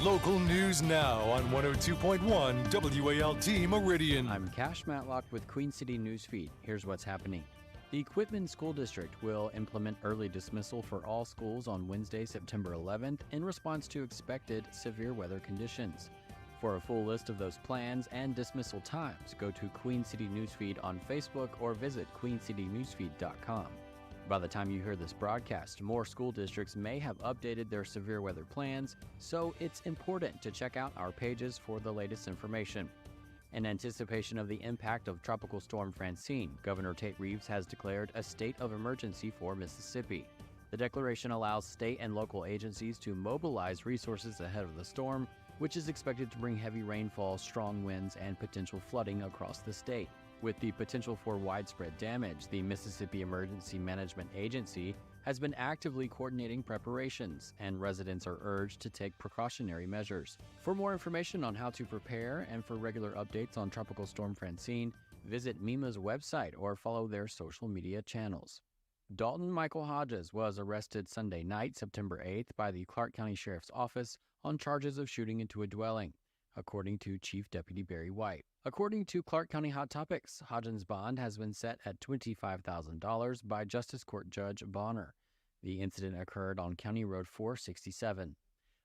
Local news now on 102.1 WALT Meridian. I'm Cash Matlock with Queen City Newsfeed. Here's what's happening. The Quitman School District will implement early dismissal for all schools on Wednesday, September 11th in response to expected severe weather conditions. For a full list of those plans and dismissal times, go to Queen City Newsfeed on Facebook or visit queencitynewsfeed.com. By the time you hear this broadcast, more school districts may have updated their severe weather plans, so it's important to check out our pages for the latest information. In anticipation of the impact of Tropical Storm Francine, Governor Tate Reeves has declared a state of emergency for Mississippi. The declaration allows state and local agencies to mobilize resources ahead of the storm, which is expected to bring heavy rainfall, strong winds, and potential flooding across the state. With the potential for widespread damage, the Mississippi Emergency Management Agency has been actively coordinating preparations, and residents are urged to take precautionary measures. For more information on how to prepare and for regular updates on Tropical Storm Francine, visit MEMA's website or follow their social media channels. Dalton Michael Hodges was arrested Sunday night, September 8th, by the Clark County Sheriff's Office on charges of shooting into a dwelling, according to Chief Deputy Barry White. According to Clark County Hot Topics, Hodgen's bond has been set at $25,000 by Justice Court Judge Bonner. The incident occurred on County Road 467.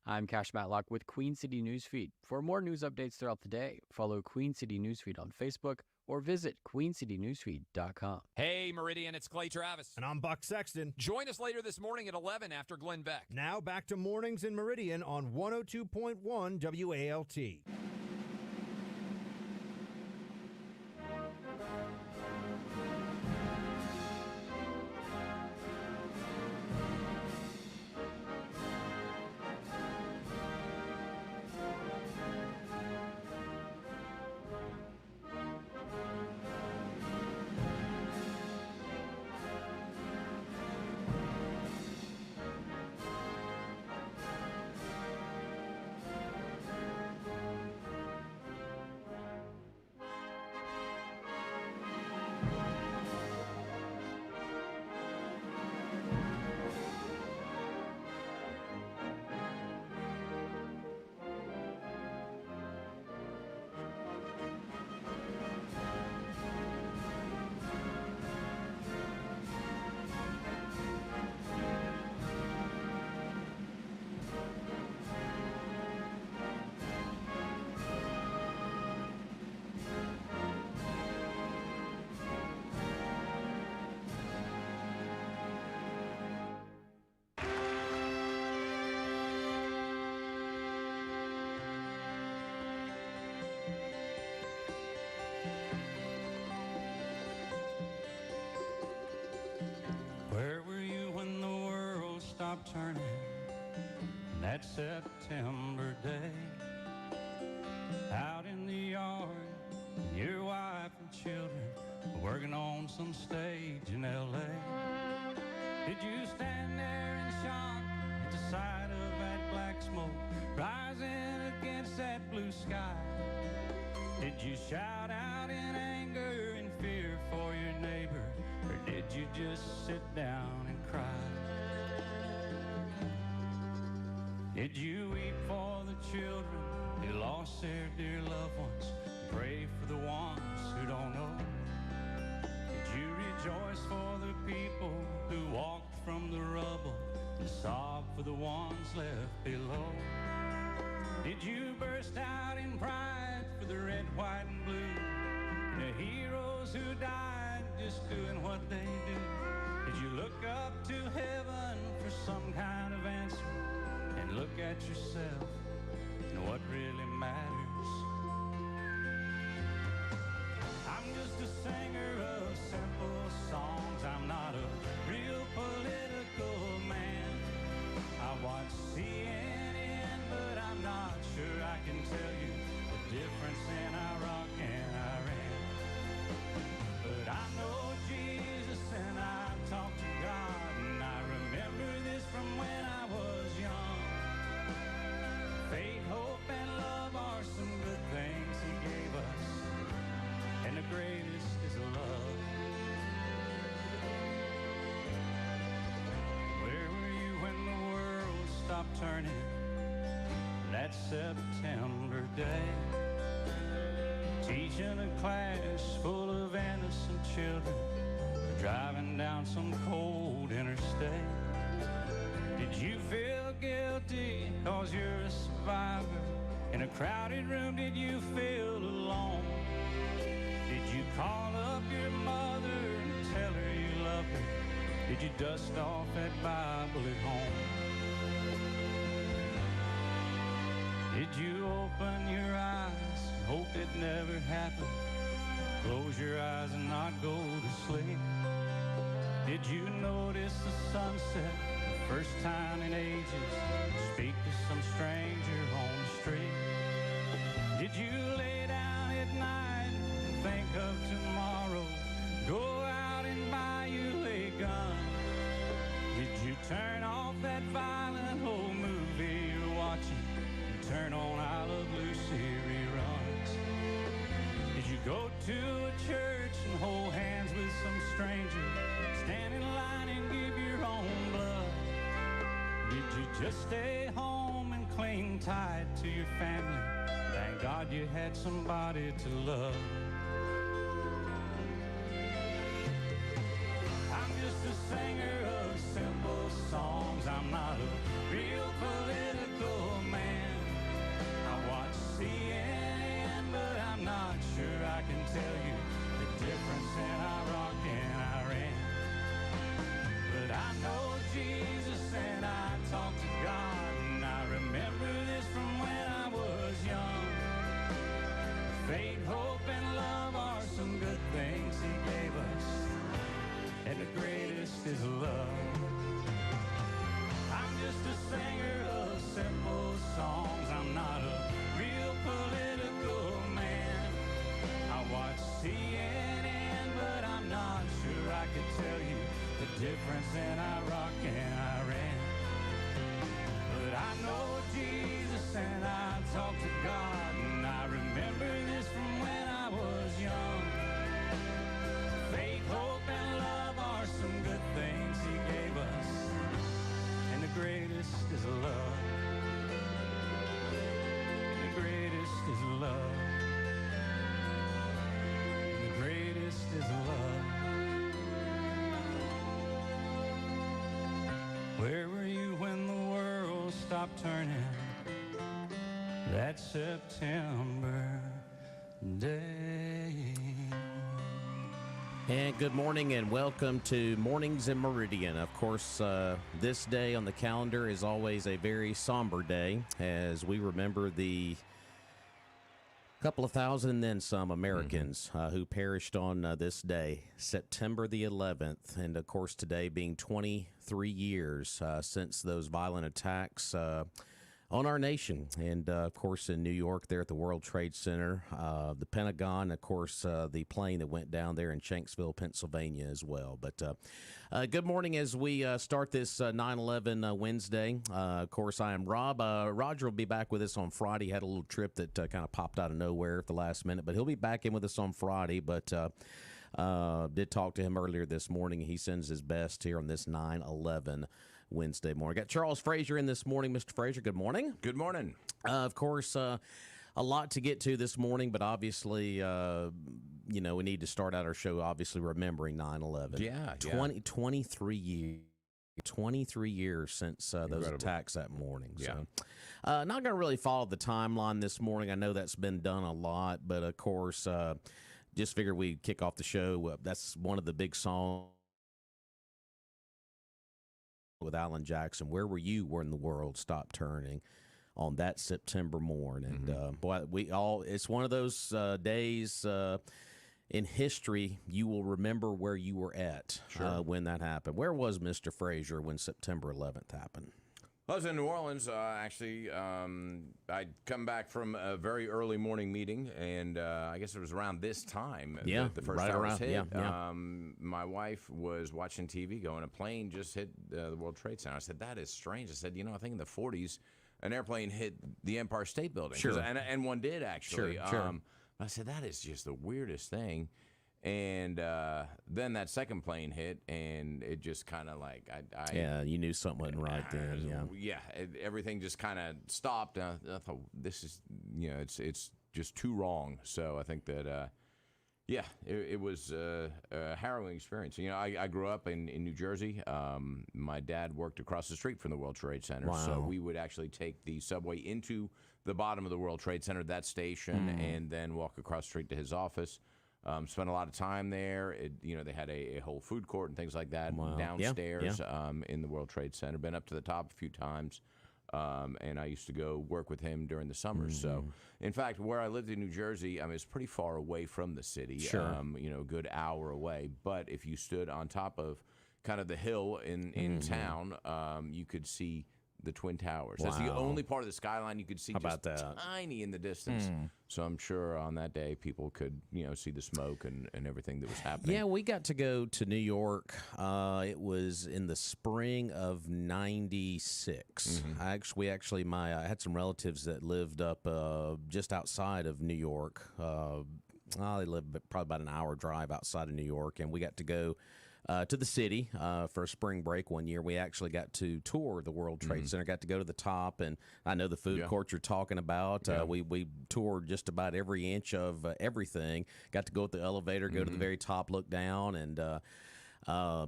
I'm Cash Matlock with Queen City Newsfeed. For more news updates throughout the day, follow Queen City Newsfeed on Facebook or visit queencitynewsfeed.com. Hey, Meridian, it's Clay Travis. And I'm Buck Sexton. Join us later this morning at 11 after Glenn Beck. Now back to Mornings in Meridian on 102.1 WALT. Where were you when the world stopped turning that September day? Out in the yard, your wife and children working on some stage in L.A. Did you stand there in shock at the sight of that black smoke rising against that blue sky? Did you shout out in anger and fear for your neighbor? Or did you just sit down and cry? Did you weep for the children who lost their dear loved ones? Pray for the ones who don't know? Did you rejoice for the people who walked from the rubble and sob for the ones left below? Did you burst out in pride for the red, white, and blue? The heroes who died just doing what they do. Did you look up to heaven for some kind of answer and look at yourself and what really matters? I'm just a singer of simple songs. I'm not a real political man. I watch CNN, but I'm not sure I can tell you the difference in Iraq and Iran. But I know Jesus and I talk to God, and I remember this from when I was young. Faith, hope, and love are some good things He gave us, and the greatest is love. Where were you when the world stopped turning that September day. Teaching a class full of innocent children, driving down some cold interstate. Did you feel guilty cause you're a survivor? In a crowded room, did you feel alone? Did you call up your mother and tell her you loved her? Did you dust off that Bible at home? Did you open your eyes, hope it never happened? Close your eyes and not go to sleep? Did you notice the sunset the first time in ages? Speak to some stranger on the street? Did you lay down at night and think of tomorrow? Go out and buy you a gun? Did you turn off that violent old movie you're watching and turn on I Love Lucy reruns? Did you go to a church and hold hands with some stranger? Stand in line and give your own blood? Did you just stay home and cling tight to your family? Thank God you had somebody to love. I'm just a singer of simple songs. I'm not a real political man. I watch CNN, but I'm not sure I can tell you the difference in Iraq and Iran. But I know Jesus and I talk to God, and I remember this from when I was young. Faith, hope, and love are some good things He gave us, and the greatest is love. I'm just a singer of simple songs. I'm not a real political man. I watch CNN, but I'm not sure I could tell you the difference in Iraq and Iran. But I know Jesus and I talk to God, and I remember this from when I was young. Faith, hope, and love are some good things He gave us, and the greatest is love. The greatest is love. The greatest is love. Where were you when the world stopped turning that September day? And good morning and welcome to Mornings in Meridian. Of course, this day on the calendar is always a very somber day as we remember the couple of thousand and then some Americans who perished on this day, September the 11th. And, of course, today being 23 years since those violent attacks on our nation. And, of course, in New York there at the World Trade Center, the Pentagon, of course, the plane that went down there in Shanksville, Pennsylvania as well. But good morning as we start this 9/11 Wednesday. Of course, I am Rob. Roger will be back with us on Friday. He had a little trip that kind of popped out of nowhere at the last minute, but he'll be back in with us on Friday. But did talk to him earlier this morning. He sends his best here on this 9/11 Wednesday morning. Got Charles Frazier in this morning. Mr. Frazier, good morning. Good morning. Of course, a lot to get to this morning, but obviously, we need to start out our show, obviously, remembering 9/11. Yeah. 23 years. 23 years since those attacks that morning. Yeah. So, not going to really follow the timeline this morning. I know that's been done a lot, but, of course, just figured we'd kick off the show. That's one of the big songs with Alan Jackson. Where were you when the world stopped turning on that September morn? And boy, it's one of those days in history you will remember where you were at when that happened. Where was Mr. Frazier when September 11th happened? I was in New Orleans, actually. I'd come back from a very early morning meeting, and I guess it was around this time that the first towers hit. Yeah. My wife was watching TV going, a plane just hit the World Trade Center. I said, that is strange. I said, I think in the 40s, an airplane hit the Empire State Building. Sure. And one did, actually. Sure. I said, that is just the weirdest thing. And then that second plane hit, and it just kind of like yeah, you knew something wasn't right then. Everything just kind of stopped. I thought, this is, it's just too wrong. So I think that it was a harrowing experience. I grew up in New Jersey. My dad worked across the street from the World Trade Center, so we would actually take the subway into the bottom of the World Trade Center, that station, and then walk across the street to his office. Spent a lot of time there. They had a whole food court and things like that downstairs in the World Trade Center. Been up to the top a few times, and I used to go work with him during the summers. So, in fact, where I lived in New Jersey, it's pretty far away from the city. Sure. A good hour away. But if you stood on top of kind of the hill in town, you could see the Twin Towers. That's the only part of the skyline you could see. How about just that? Tiny in the distance. So I'm sure on that day people could, see the smoke and everything that was happening. Yeah, we got to go to New York. It was in the spring of '96. I had some relatives that lived up just outside of New York. They lived probably about an hour drive outside of New York, and we got to go to the city for a spring break one year. We actually got to tour the World Trade Center, got to go to the top, and I know the food court you're talking about. We toured just about every inch of everything. Got to go with the elevator, go to the very top, look down, and got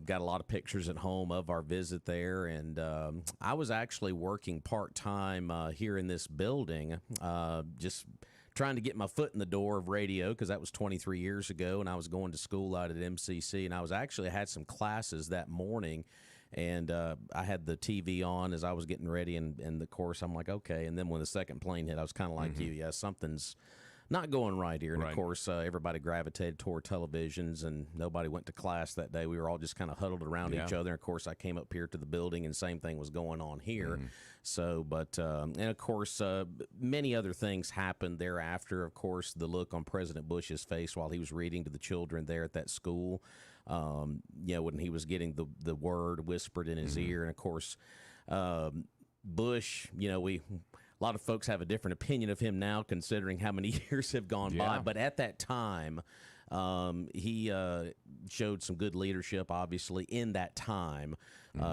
a lot of pictures at home of our visit there. And I was actually working part-time here in this building, just trying to get my foot in the door of radio, because that was 23 years ago, and I was going to school out at MCC, and I had some classes that morning, and I had the TV on as I was getting ready, and of course I'm like, okay. And then when the second plane hit, I was kind of like you, something's not going right here. And of course, everybody gravitated toward televisions, and nobody went to class that day. We were all just kind of huddled around each other. And of course, I came up here to the building, and same thing was going on here. So, and of course, many other things happened thereafter. Of course, the look on President Bush's face while he was reading to the children there at that school, when he was getting the word whispered in his ear. And of course, Bush, a lot of folks have a different opinion of him now, considering how many years have gone by. But at that time, he showed some good leadership, obviously, in that time,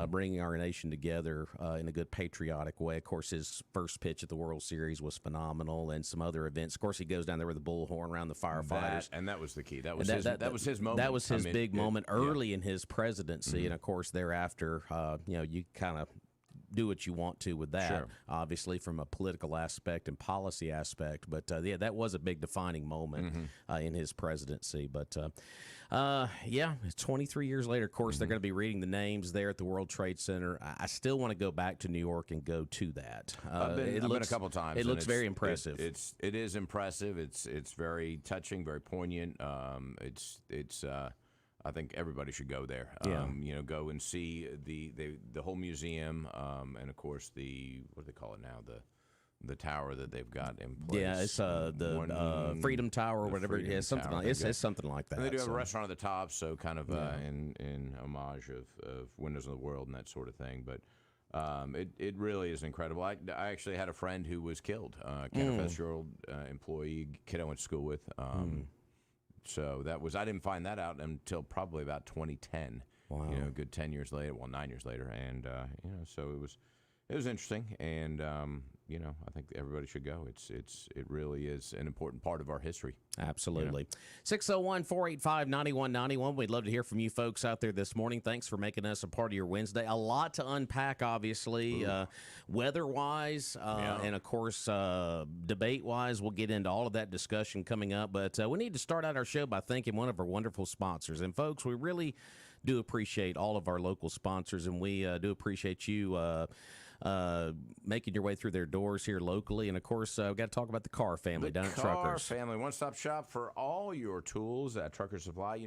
bringing our nation together in a good patriotic way. Of course, his first pitch at the World Series was phenomenal, and some other events. Of course, he goes down there with the bullhorn around the firefighters. And that was the key. That was his moment. That was his big moment early in his presidency. And, of course, thereafter, you kind of do what you want to with that, obviously, from a political aspect and policy aspect. But, that was a big defining moment in his presidency. But, 23 years later, of course, they're going to be reading the names there at the World Trade Center. I still want to go back to New York and go to to that. I've been a couple times. It looks very impressive. It is impressive. It's very touching, very poignant. I think everybody should go there. Go and see the whole museum, and of course what do they call it now? The tower that they've got in place. Yeah, it's the Freedom Tower or whatever. Yeah, something like it's something like that. And they do have a restaurant at the top, so kind of in homage of Windows on the World and that sort of thing. But it really is incredible. I actually had a friend who was killed, Canifest-year-old employee, kid I went to school with. So I didn't find that out until probably about 2010. Wow. A good 10 years later, 9 years later, and so it was interesting, and I think everybody should go. It really is an important part of our history. Absolutely. 601-485-9191. We'd love to hear from you folks out there this morning. Thanks for making us a part of your Wednesday. A lot to unpack, obviously, weather-wise, and of course, debate-wise. We'll get into all of that discussion coming up. But we need to start out our show by thanking one of our wonderful sponsors. And folks, we really do appreciate all of our local sponsors, and we do appreciate you making your way through their doors here locally. And of course, we've got to talk about the Carr family down at Truckers. Carr family, one-stop shop for all your tools at Trucker Supply.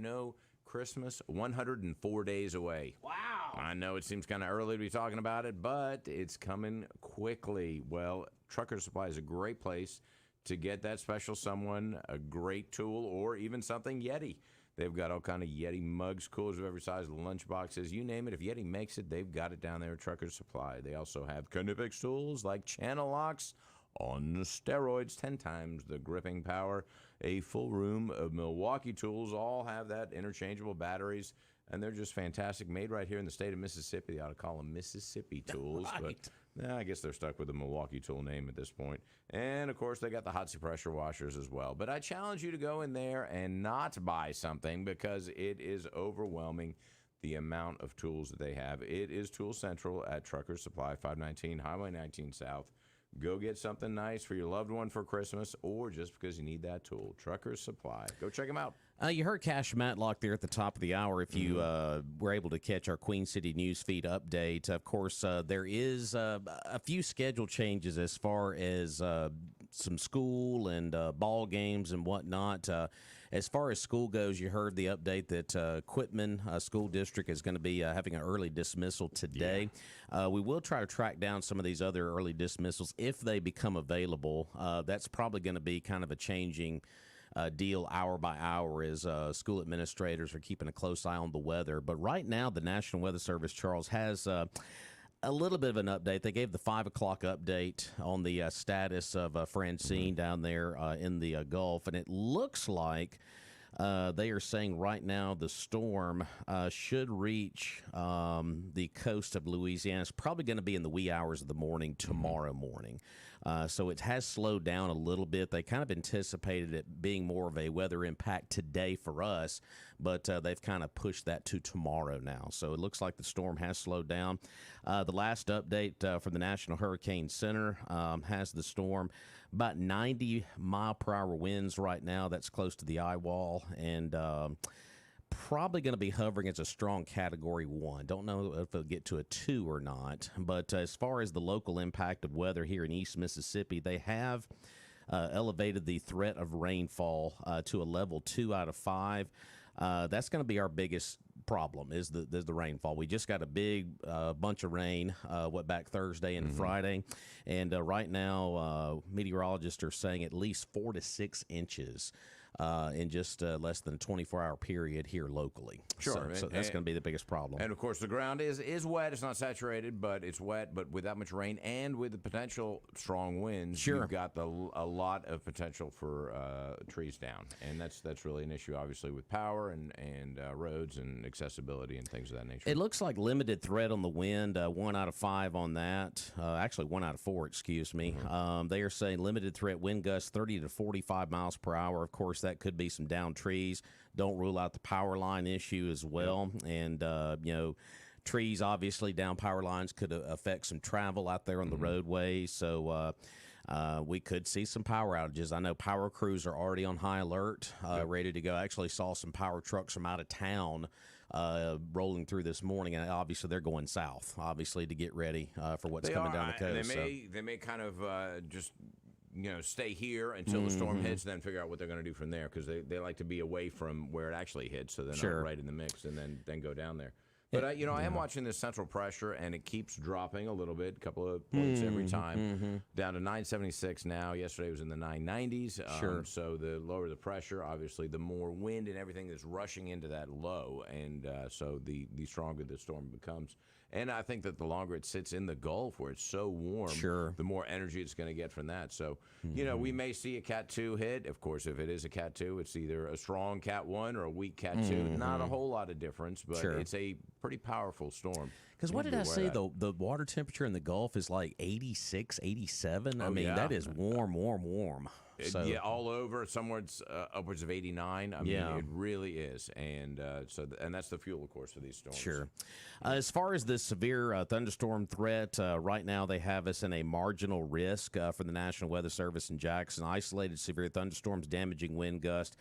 Christmas 104 days away. Wow. I know it seems kind of early to be talking about it, but it's coming quickly. Well, Trucker Supply is a great place to get that special someone, a great tool, or even something Yeti. They've got all kind of Yeti mugs, coolers of every size, lunch boxes, you name it. If Yeti makes it, they've got it down there at Trucker Supply. They also have Carnifex tools like channel locks on steroids, 10 times the gripping power. a full room of Milwaukee tools. All have that interchangeable batteries, and they're just fantastic. Made right here in the state of Mississippi. They ought to call them Mississippi tools, Right. but I guess they're stuck with the Milwaukee tool name at this point. And, of course, they got the hot seat pressure washers as well. But I challenge you to go in there and not buy something because it is overwhelming, the amount of tools that they have. It is Tool Central at Truckers Supply, 519 Highway 19 South. Go get something nice for your loved one for Christmas or just because you need that tool. Truckers Supply. Go check them out. You heard Cash Matlock there at the top of the hour. If you were able to catch our Queen City News Feed update, of course, there is a few schedule changes as far as some school and ball games and whatnot. As far as school goes, you heard the update that Quitman School District is going to be having an early dismissal today. We will try to track down some of these other early dismissals if they become available. That's probably going to be kind of a changing deal hour by hour as school administrators are keeping a close eye on the weather. But right now, the National Weather Service, Charles, has a little bit of an update. They gave the 5 o'clock update on the status of Francine down there in the Gulf, and it looks like they are saying right now the storm should reach the coast of Louisiana. It's probably going to be in the wee hours of the morning tomorrow morning. So it has slowed down a little bit. They kind of anticipated it being more of a weather impact today for us, but they've kind of pushed that to tomorrow now. So it looks like the storm has slowed down. The last update from the National Hurricane Center has the storm about 90-mile-per-hour winds right now. That's close to the eye wall, and probably going to be hovering as a strong Category 1. Don't know if it'll get to a 2 or not. But as far as the local impact of weather here in East Mississippi, they have elevated the threat of rainfall to a level 2 out of 5. That's going to be our biggest problem is the rainfall. We just got a big bunch of rain back Thursday and Friday, and right now meteorologists are saying at least 4 to 6 inches in just less than a 24-hour period here locally. Sure. So that's going to be the biggest problem. And, of course, the ground is wet. It's not saturated, but it's wet. But with that much rain and with the potential strong winds, Sure. you've got a lot of potential for trees down. And that's really an issue, obviously, with power and roads and accessibility and things of that nature. It looks like limited threat on the wind, 1 out of 5 on that. Actually, 1 out of 4, excuse me. They are saying limited threat wind gusts 30 to 45 miles per hour. Of course, that could be some downed trees. Don't rule out the power line issue as well. And, trees, obviously, down power lines could affect some travel out there on the roadways. So we could see some power outages. I know power crews are already on high alert, ready to go. I actually saw some power trucks from out of town rolling through this morning, and obviously they're going south, obviously, to get ready for what's coming down the coast. They may kind of just stay here until the storm hits, then figure out what they're going to do from there because they like to be away from where it actually hits, so they're not right in the mix, and then go down there. But I am watching this central pressure, and it keeps dropping a little bit, a couple of points every time, down to 976 now. Yesterday was in the 990s. So the lower the pressure, obviously, the more wind and everything is rushing into that low, and so the stronger the storm becomes. And I think that the longer it sits in the Gulf where it's so warm, the more energy it's going to get from that. So, we may see a Cat 2 hit. Of course, if it is a Cat 2, it's either a strong Cat 1 or a weak Cat 2. Not a whole lot of difference, but it's a pretty powerful storm. Because what did I say? The water temperature in the Gulf is like 86, 87. I mean, that is warm. So, all over. Somewhere it's upwards of 89. I mean, it really is. And and that's the fuel, of course, for these storms. Sure. As far as the severe thunderstorm threat, right now they have us in a marginal risk for the National Weather Service in Jackson. Isolated severe thunderstorms, damaging wind gust.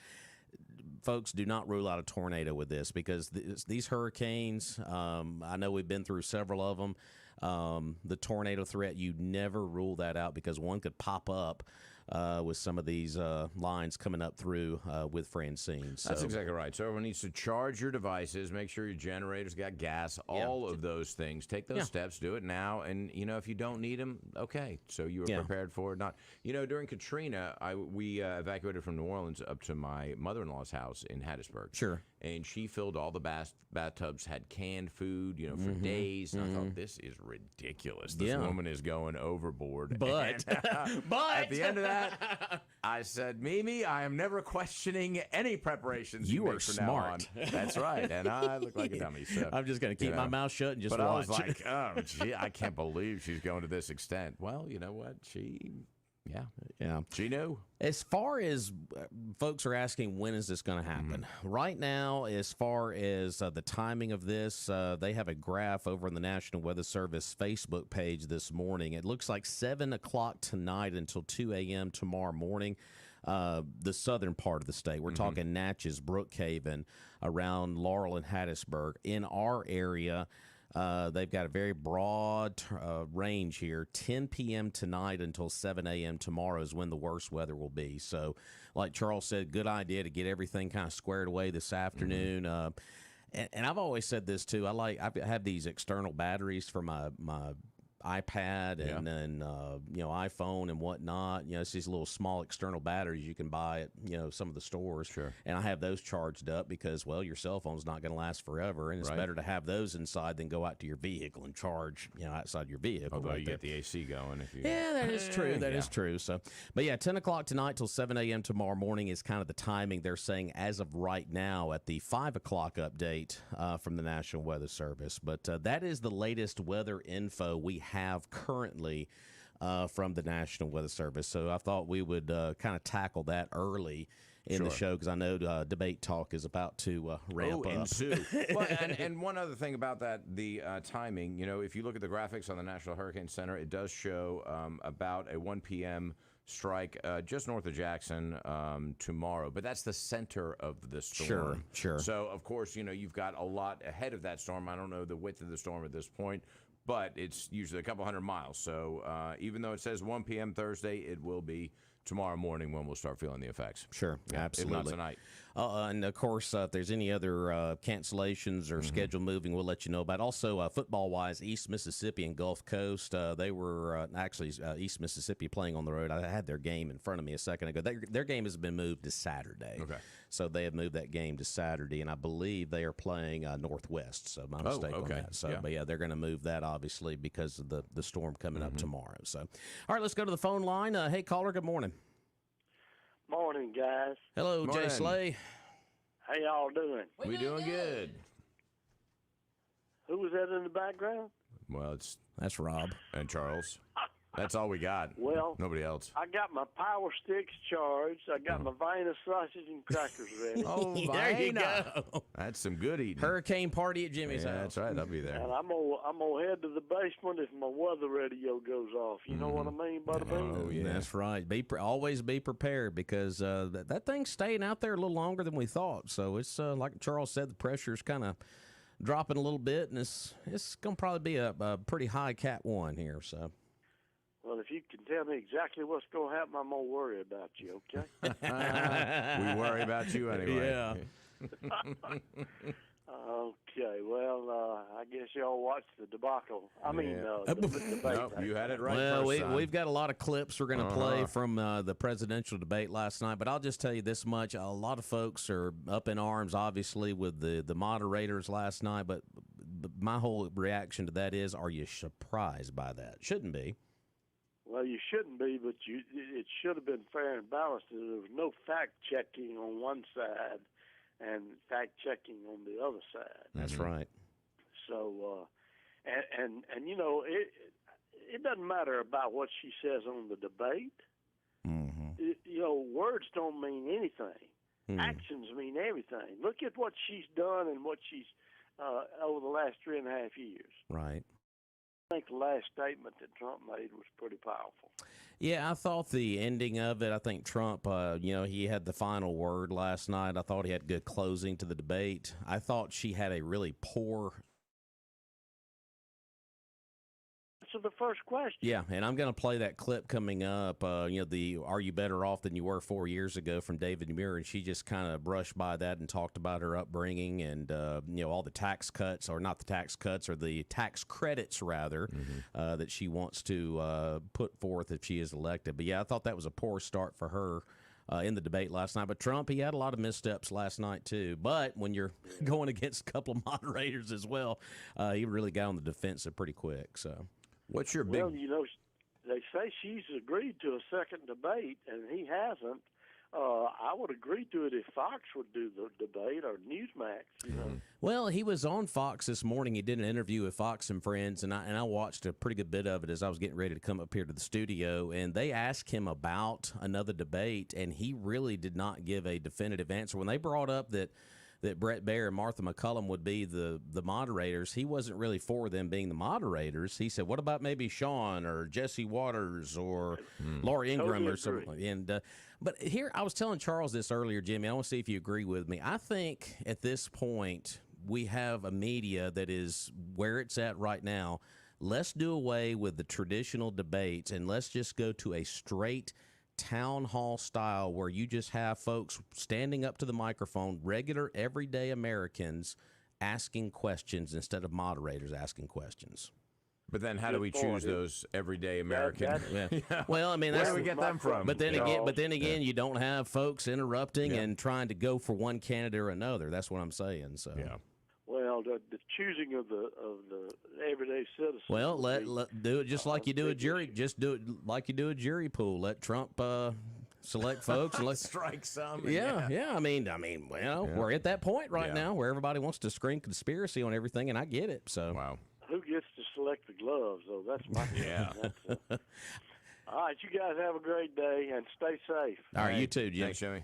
Folks, do not rule out a tornado with this because these hurricanes, I know we've been through several of them. The tornado threat, you never rule that out because one could pop up with some of these lines coming up through with Francine. So. That's exactly right. So everyone needs to charge your devices, make sure your generator's got gas, all of those things. Take those steps, do it now. And, if you don't need them, okay. So you were prepared for it. Not, during Katrina, we evacuated from New Orleans up to my mother-in-law's house in Hattiesburg. Sure. And she filled all the bathtubs, had canned food, for days. And I thought, this is ridiculous. This woman is going overboard. But at the end of that, that. I said, Mimi, I am never questioning any preparations You make are from smart. Now on. That's right, and I look like a dummy. So I'm just going to keep my mouth shut and just but watch. I was like, oh, gee, I can't believe she's going to this extent. Well, you know what? Yeah. She knew. As far as folks are asking, when is this going to happen? Right now, as far as the timing of this, they have a graph over on the National Weather Service Facebook page this morning. It looks like 7 o'clock tonight until 2 a.m. tomorrow morning. The southern part of the state. We're talking Natchez, Brookhaven, around Laurel and Hattiesburg. In our area, they've got a very broad range here. 10 p.m. tonight until 7 a.m. tomorrow is when the worst weather will be. So, like Charles said, good idea to get everything kind of squared away this afternoon. And I've always said this, too. I have these external batteries for my iPad and then iPhone and whatnot. It's these little small external batteries you can buy at some of the stores. Sure. And I have those charged up because your cell phone's not going to last forever, and it's better to have those inside than go out to your vehicle and charge outside your vehicle. Although you get the AC going if you. Yeah, that is true. That is true. So, but 10 o'clock tonight till 7 a.m. tomorrow morning is kind of the timing they're saying as of right now at the 5 o'clock update from the National Weather Service. But that is the latest weather info we have currently from the National Weather Service. So I thought we would kind of tackle that early in the show because I know debate talk is about to ramp up. Ensue. Well, and one other thing about that, the timing, if you look at the graphics on the National Hurricane Center, it does show about a 1 p.m. strike just north of Jackson tomorrow. But that's the center of the storm. Sure. So, of course, you've got a lot ahead of that storm. I don't know the width of the storm at this point, but it's usually a couple hundred miles. So even though it says 1 p.m. Thursday, it will be tomorrow morning when we'll start feeling the effects. Sure, absolutely. If not tonight. And, of course, if there's any other cancellations or schedule moving, we'll let you know about. Also, football-wise, East Mississippi and Gulf Coast, they were actually East Mississippi playing on the road. I had their game in front of me a second ago. Their game has been moved to Saturday. Okay. So they have moved that game to Saturday, and I believe they are playing Northwest. So my mistake on that. So, but they're going to move that, obviously, because of the storm coming up tomorrow. So, all right, let's go to the phone line. Hey, caller, good morning. Morning, guys. Hello, Morning. Jay Slay. How y'all doing? We doing good. Who was that in the background? Well, That's Rob. and Charles. That's all we got. Well, Nobody else. I got my power sticks charged. I got my Vienna sausage and crackers ready. Oh, There you Vienna. go. That's some good eating. Hurricane party at Jimmy's Yeah, house. that's right. I'll be there. And I'm gonna head to the basement if my weather radio goes off. You know what I mean, Butterbean? Oh, yeah. That's right. Always be prepared because that thing's staying out there a little longer than we thought. So it's like Charles said, the pressure's kind of dropping a little bit, and it's going to probably be a pretty high Cat 1 here. So. Well, if you can tell me exactly what's going to happen, I'm going to worry about you, okay? We worry about you anyway. Yeah. Okay, well, I guess y'all watched the debacle. I mean, the debate. Nope, you had it right Well, first time. we've got a lot of clips we're going to play from the presidential debate last night, but I'll just tell you this much. A lot of folks are up in arms, obviously, with the moderators last night, but my whole reaction to that is, are you surprised by that? Shouldn't be. Well, you shouldn't be, but it should have been fair and balanced. There was no fact-checking on one side and fact-checking on the other side. That's right. So, and you know, it doesn't matter about what she says on the debate. Words don't mean anything. Actions mean everything. Look at what she's done and what she's over the last 3.5 years. Right. I think the last statement that Trump made was pretty powerful. Yeah, I thought the ending of it, I think Trump, he had the final word last night. I thought he had good closing to the debate. I thought she had a really poor. So the first question. Yeah, and I'm going to play that clip coming up, the "Are you better off than you were 4 years ago" from David Muir, and she just kind of brushed by that and talked about her upbringing and, all the tax cuts, or not the tax cuts, or the tax credits, rather, that she wants to put forth if she is elected. But, yeah, I thought that was a poor start for her in the debate last night. But Trump, he had a lot of missteps last night, too. But when you're going against a couple of moderators as well, he really got on the defensive pretty quick, so. What's your big... Well, they say she's agreed to a second debate, and he hasn't. I would agree to it if Fox would do the debate or Newsmax. You know. Well, he was on Fox this morning. He did an interview with Fox and Friends, and I watched a pretty good bit of it as I was getting ready to come up here to the studio. And they asked him about another debate, and he really did not give a definitive answer. When they brought up that Brett Baer and Martha McCullum would be the moderators, he wasn't really for them being the moderators. He said, what about maybe Sean or Jesse Waters or Laura Ingraham Totally or something? agree. And but here, I was telling Charles this earlier, Jimmy. I want to see if you agree with me. I think at this point we have a media that is where it's at right now. Let's do away with the traditional debates and let's just go to a straight town hall style where you just have folks standing up to the microphone, regular everyday Americans asking questions instead of moderators asking questions. But then, how do we choose those everyday Americans? Yeah. Well, I mean, Where that's do we get them from? But then again, you don't have folks interrupting and trying to go for one candidate or another. That's what I'm saying. So. Yeah. Well, the choosing of the everyday citizen. Well, let do it just like you do a jury. Just do it like you do a jury pool. Let Trump select folks and let's strike some. Yeah. I mean, we're at that point right now where everybody wants to scream conspiracy on everything, and I get it. So wow. Who gets to select the gloves? Oh, that's my question. All right, you guys have a great day and stay safe. All right, you too, Jim. Thanks, Jimmy.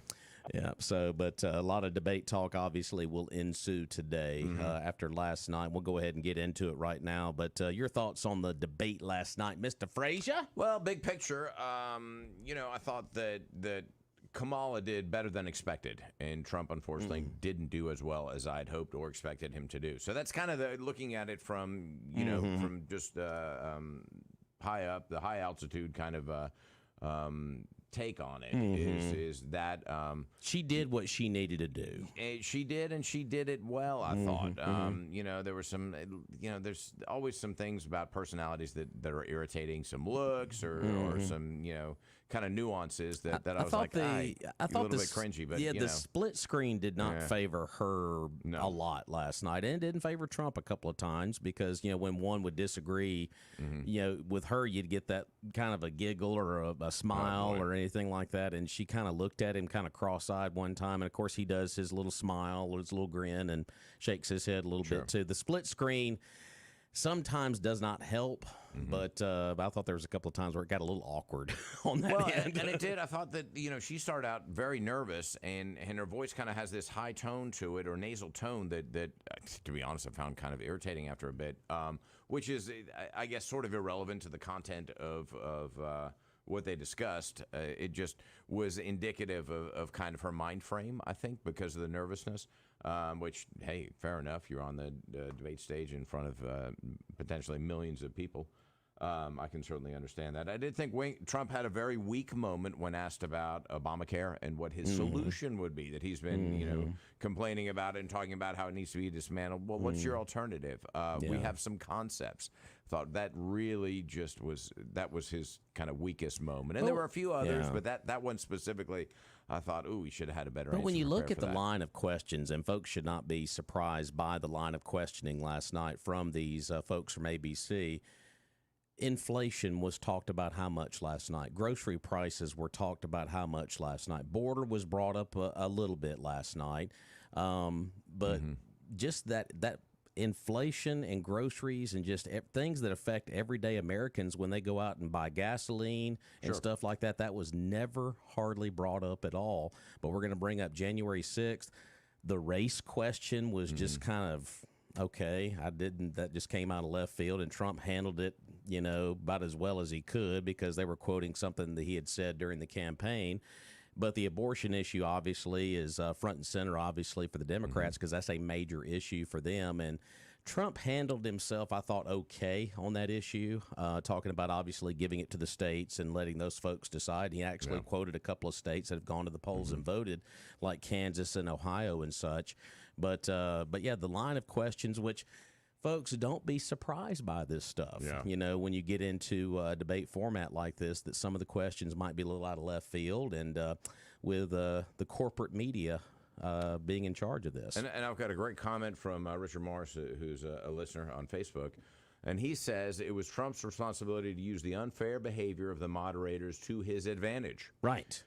Yeah. So, but a lot of debate talk obviously will ensue today after last night. We'll go ahead and get into it right now. But your thoughts on the debate last night, Mr. Frazier? Well, big picture, I thought that Kamala did better than expected, and Trump, unfortunately, didn't do as well as I'd hoped or expected him to do. So that's kind of looking at it from, from just high up, the high altitude kind of take on it is that she did what she needed to do. She did, and she did it well, I thought. There were some, there's always some things about personalities that are irritating, some looks or some, kind of nuances that I was like, I thought a little bit cringy. But the split screen did not favor her a lot last night, and it didn't favor Trump a couple of times because when one would disagree, with her, you'd get that kind of a giggle or a smile or anything like that, and she kind of looked at him kind of cross-eyed one time, and of course he does his little smile or his little grin and shakes his head a little bit too. The split screen sometimes does not help, but I thought there was a couple of times where it got a little awkward on that end. And it did. I thought that, she started out very nervous, and her voice kind of has this high tone to it or nasal tone that to be honest, I found kind of irritating after a bit, which is, I guess, sort of irrelevant to the content of what they discussed. It just was indicative of kind of her mind frame, I think, because of the nervousness. Which, hey, fair enough. You're on the debate stage in front of potentially millions of people. I can certainly understand that. I did think Trump had a very weak moment when asked about Obamacare and what his solution would be, that he's been, complaining about it and talking about how it needs to be dismantled. Well, what's your alternative? We have some concepts. Thought that really just was his kind of weakest moment. And there were a few others, but that one specifically, I thought, we should have had a better answer. But when you look at the that. line of questions, and folks should not be surprised by the line of questioning last night from these folks from ABC, inflation was talked about how much last night. Grocery prices were talked about how much last night. Border was brought up a little bit last night. But just that inflation and groceries and just things that affect everyday Americans when they go out and buy gasoline and stuff like that, that was never hardly brought up at all. But we're going to bring up January 6th. The race question was just kind of, okay, that just came out of left field, and Trump handled it, about as well as he could because they were quoting something that he had said during the campaign. But the abortion issue obviously is front and center, obviously, for the Democrats because that's a major issue for them. And Trump handled himself, I thought, okay on that issue, talking about obviously giving it to the states and letting those folks decide. He actually quoted a couple of states that have gone to the polls and voted, like Kansas and Ohio and such. But yeah, the line of questions, which folks, don't be surprised by this stuff. When you get into a debate format like this, that some of the questions might be a little out of left field, and with the corporate media being in charge of this. And I've got a great comment from Richard Morris, who's a listener on Facebook. And he says it was Trump's responsibility to use the unfair behavior of the moderators to his advantage. Right.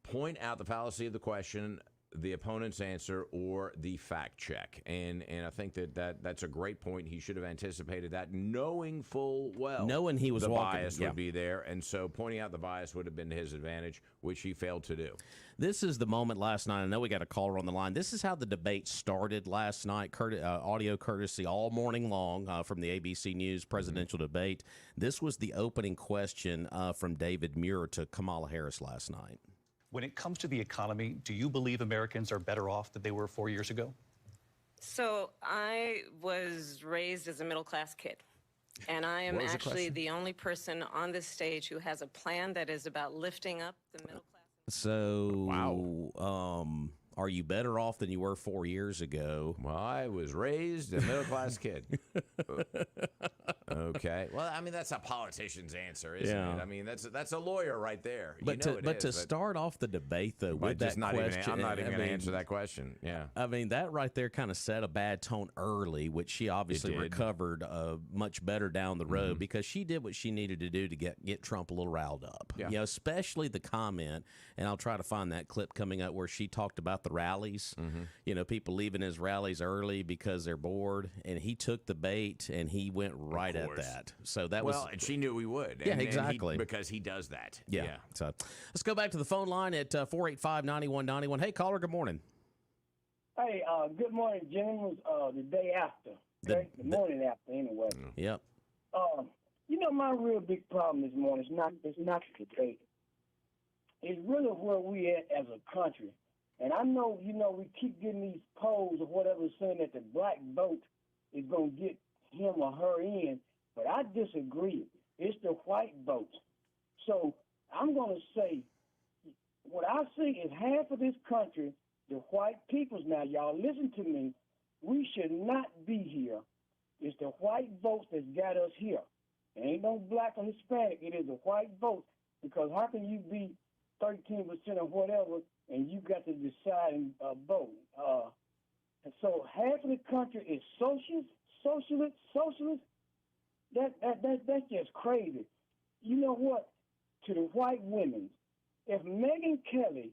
Point out the fallacy of the question, the opponent's answer, or the fact check. And I think that's a great point. He should have anticipated that, knowing full well he was the walking, bias would be there. And so pointing out the bias would have been to his advantage, which he failed to do. This is the moment last night. I know we got a caller on the line. This is how the debate started last night. Audio courtesy all morning long from the ABC News presidential debate. This was the opening question from David Muir to Kamala Harris last night. When it comes to the economy, do you believe Americans are better off than they were 4 years ago? So I was raised as a middle-class kid, and I am actually the only person on this stage who has a plan that is about lifting up the middle class. So, are you better off than you were 4 years ago? Well, I was raised a middle-class kid. Okay. Well, I mean, that's a politician's answer, isn't it? I mean, that's a lawyer right there. But to start off the debate, though, with that question, I'm not even going to answer that question. Yeah. I mean, that right there kind of set a bad tone early, which she obviously recovered much better down the road because she did what she needed to do to get Trump a little riled up. Yeah. You know, especially the comment, and I'll try to find that clip coming up where she talked about the rallies. You know, people leaving his rallies early because they're bored, and he took the bait and he went right at that. So that was and she knew we would. Yeah, exactly. Because he does that. Yeah. So let's go back to the phone line at 485-9191. Hey, caller, good morning. Hey, good morning, Jim. The day after. Okay? The morning after, anyway. Yep. You know, my real big problem this morning is not the debate. It's really where we at as a country. And I know, we keep getting these polls or whatever saying that the black vote is going to get him or her in, but I disagree. It's the white vote. So I'm going to say what I see is half of this country, the white peoples. Now, y'all listen to me. We should not be here. It's the white vote that's got us here. It ain't no black or Hispanic. It is the white vote, because how can you be 13% or whatever and you got to decide and vote? And so half of the country is socialist. That's just crazy. You know what? To the white women, if Megyn Kelly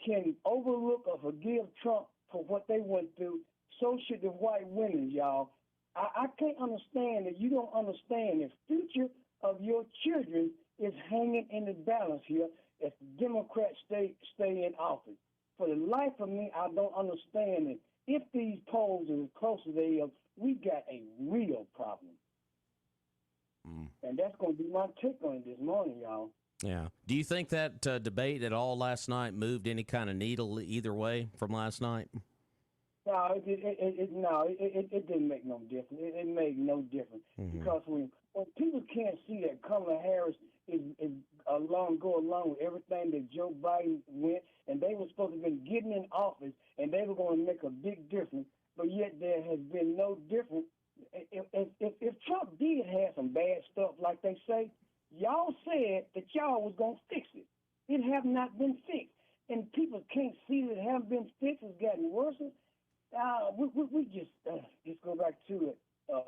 can overlook or forgive Trump for what they went through, so should the white women, y'all. I can't understand that you don't understand the future of your children is hanging in the balance here if Democrats stay in office. For the life of me, I don't understand it. If these polls are as close as they are, we got a real problem. And that's going to be my take on it this morning, y'all. Yeah. Do you think that debate at all last night moved any kind of needle either way from last night? No, it didn't make no difference. It made no difference because when people can't see that Kamala Harris is go along with everything that Joe Biden went, and they were supposed to have been getting in office, and they were going to make a big difference, but yet there has been no difference. If Trump did have some bad stuff, like they say, y'all said that y'all was going to fix it. It have not been fixed, and people can't see that it haven't been fixed. It's gotten worse. We just go back to it.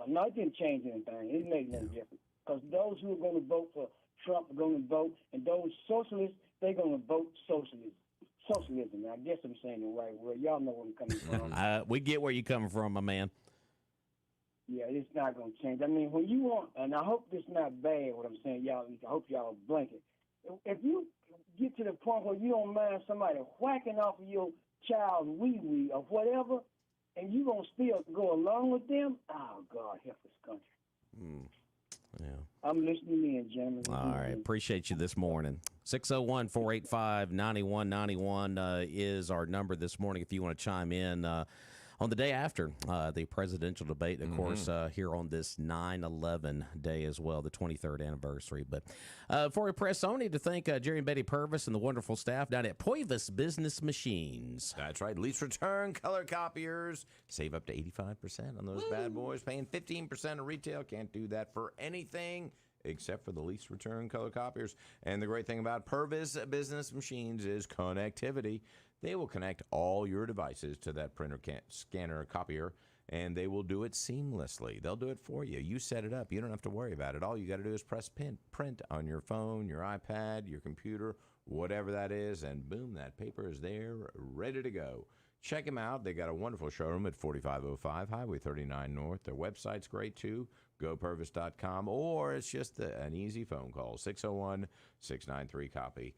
No, it didn't change anything. It made no difference, because those who are going to vote for Trump are going to vote, and those socialists, they're going to vote socialism. Socialism. I guess I'm saying the right word. Y'all know where I'm coming from. We get where you're coming from, my man. Yeah, it's not going to change. I mean, when you want, and I hope this is not bad what I'm saying, y'all, I hope y'all blanket. If you get to the point where you don't mind somebody whacking off of your child's wee-wee or whatever, and you going to still go along with them, oh, God, help this country. Yeah. I'm listening in, gentlemen. All right. Appreciate you this morning. 601-485-9191 is our number this morning if you want to chime in on the day after the presidential debate, of course, here on this 9/11 day as well, the 23rd anniversary. But before we press on, I need to thank Jerry and Betty Purvis and the wonderful staff down at Poivus Business Machines. That's right. Lease return color copiers. Save up to 85% on those bad boys. Paying 15% of retail. Can't do that for anything except for the lease return color copiers. And the great thing about Purvis Business Machines is connectivity. They will connect all your devices to that printer, scanner, copier, and they will do it seamlessly. They'll do it for you. You set it up. You don't have to worry about it. All you got to do is press print on your phone, your iPad, your computer, whatever that is, and boom, that paper is there, ready to go. Check them out. They got a wonderful showroom at 4505 Highway 39 North. Their website's great, too, gopurvis.com, or it's just an easy phone call, 601-693-COPY.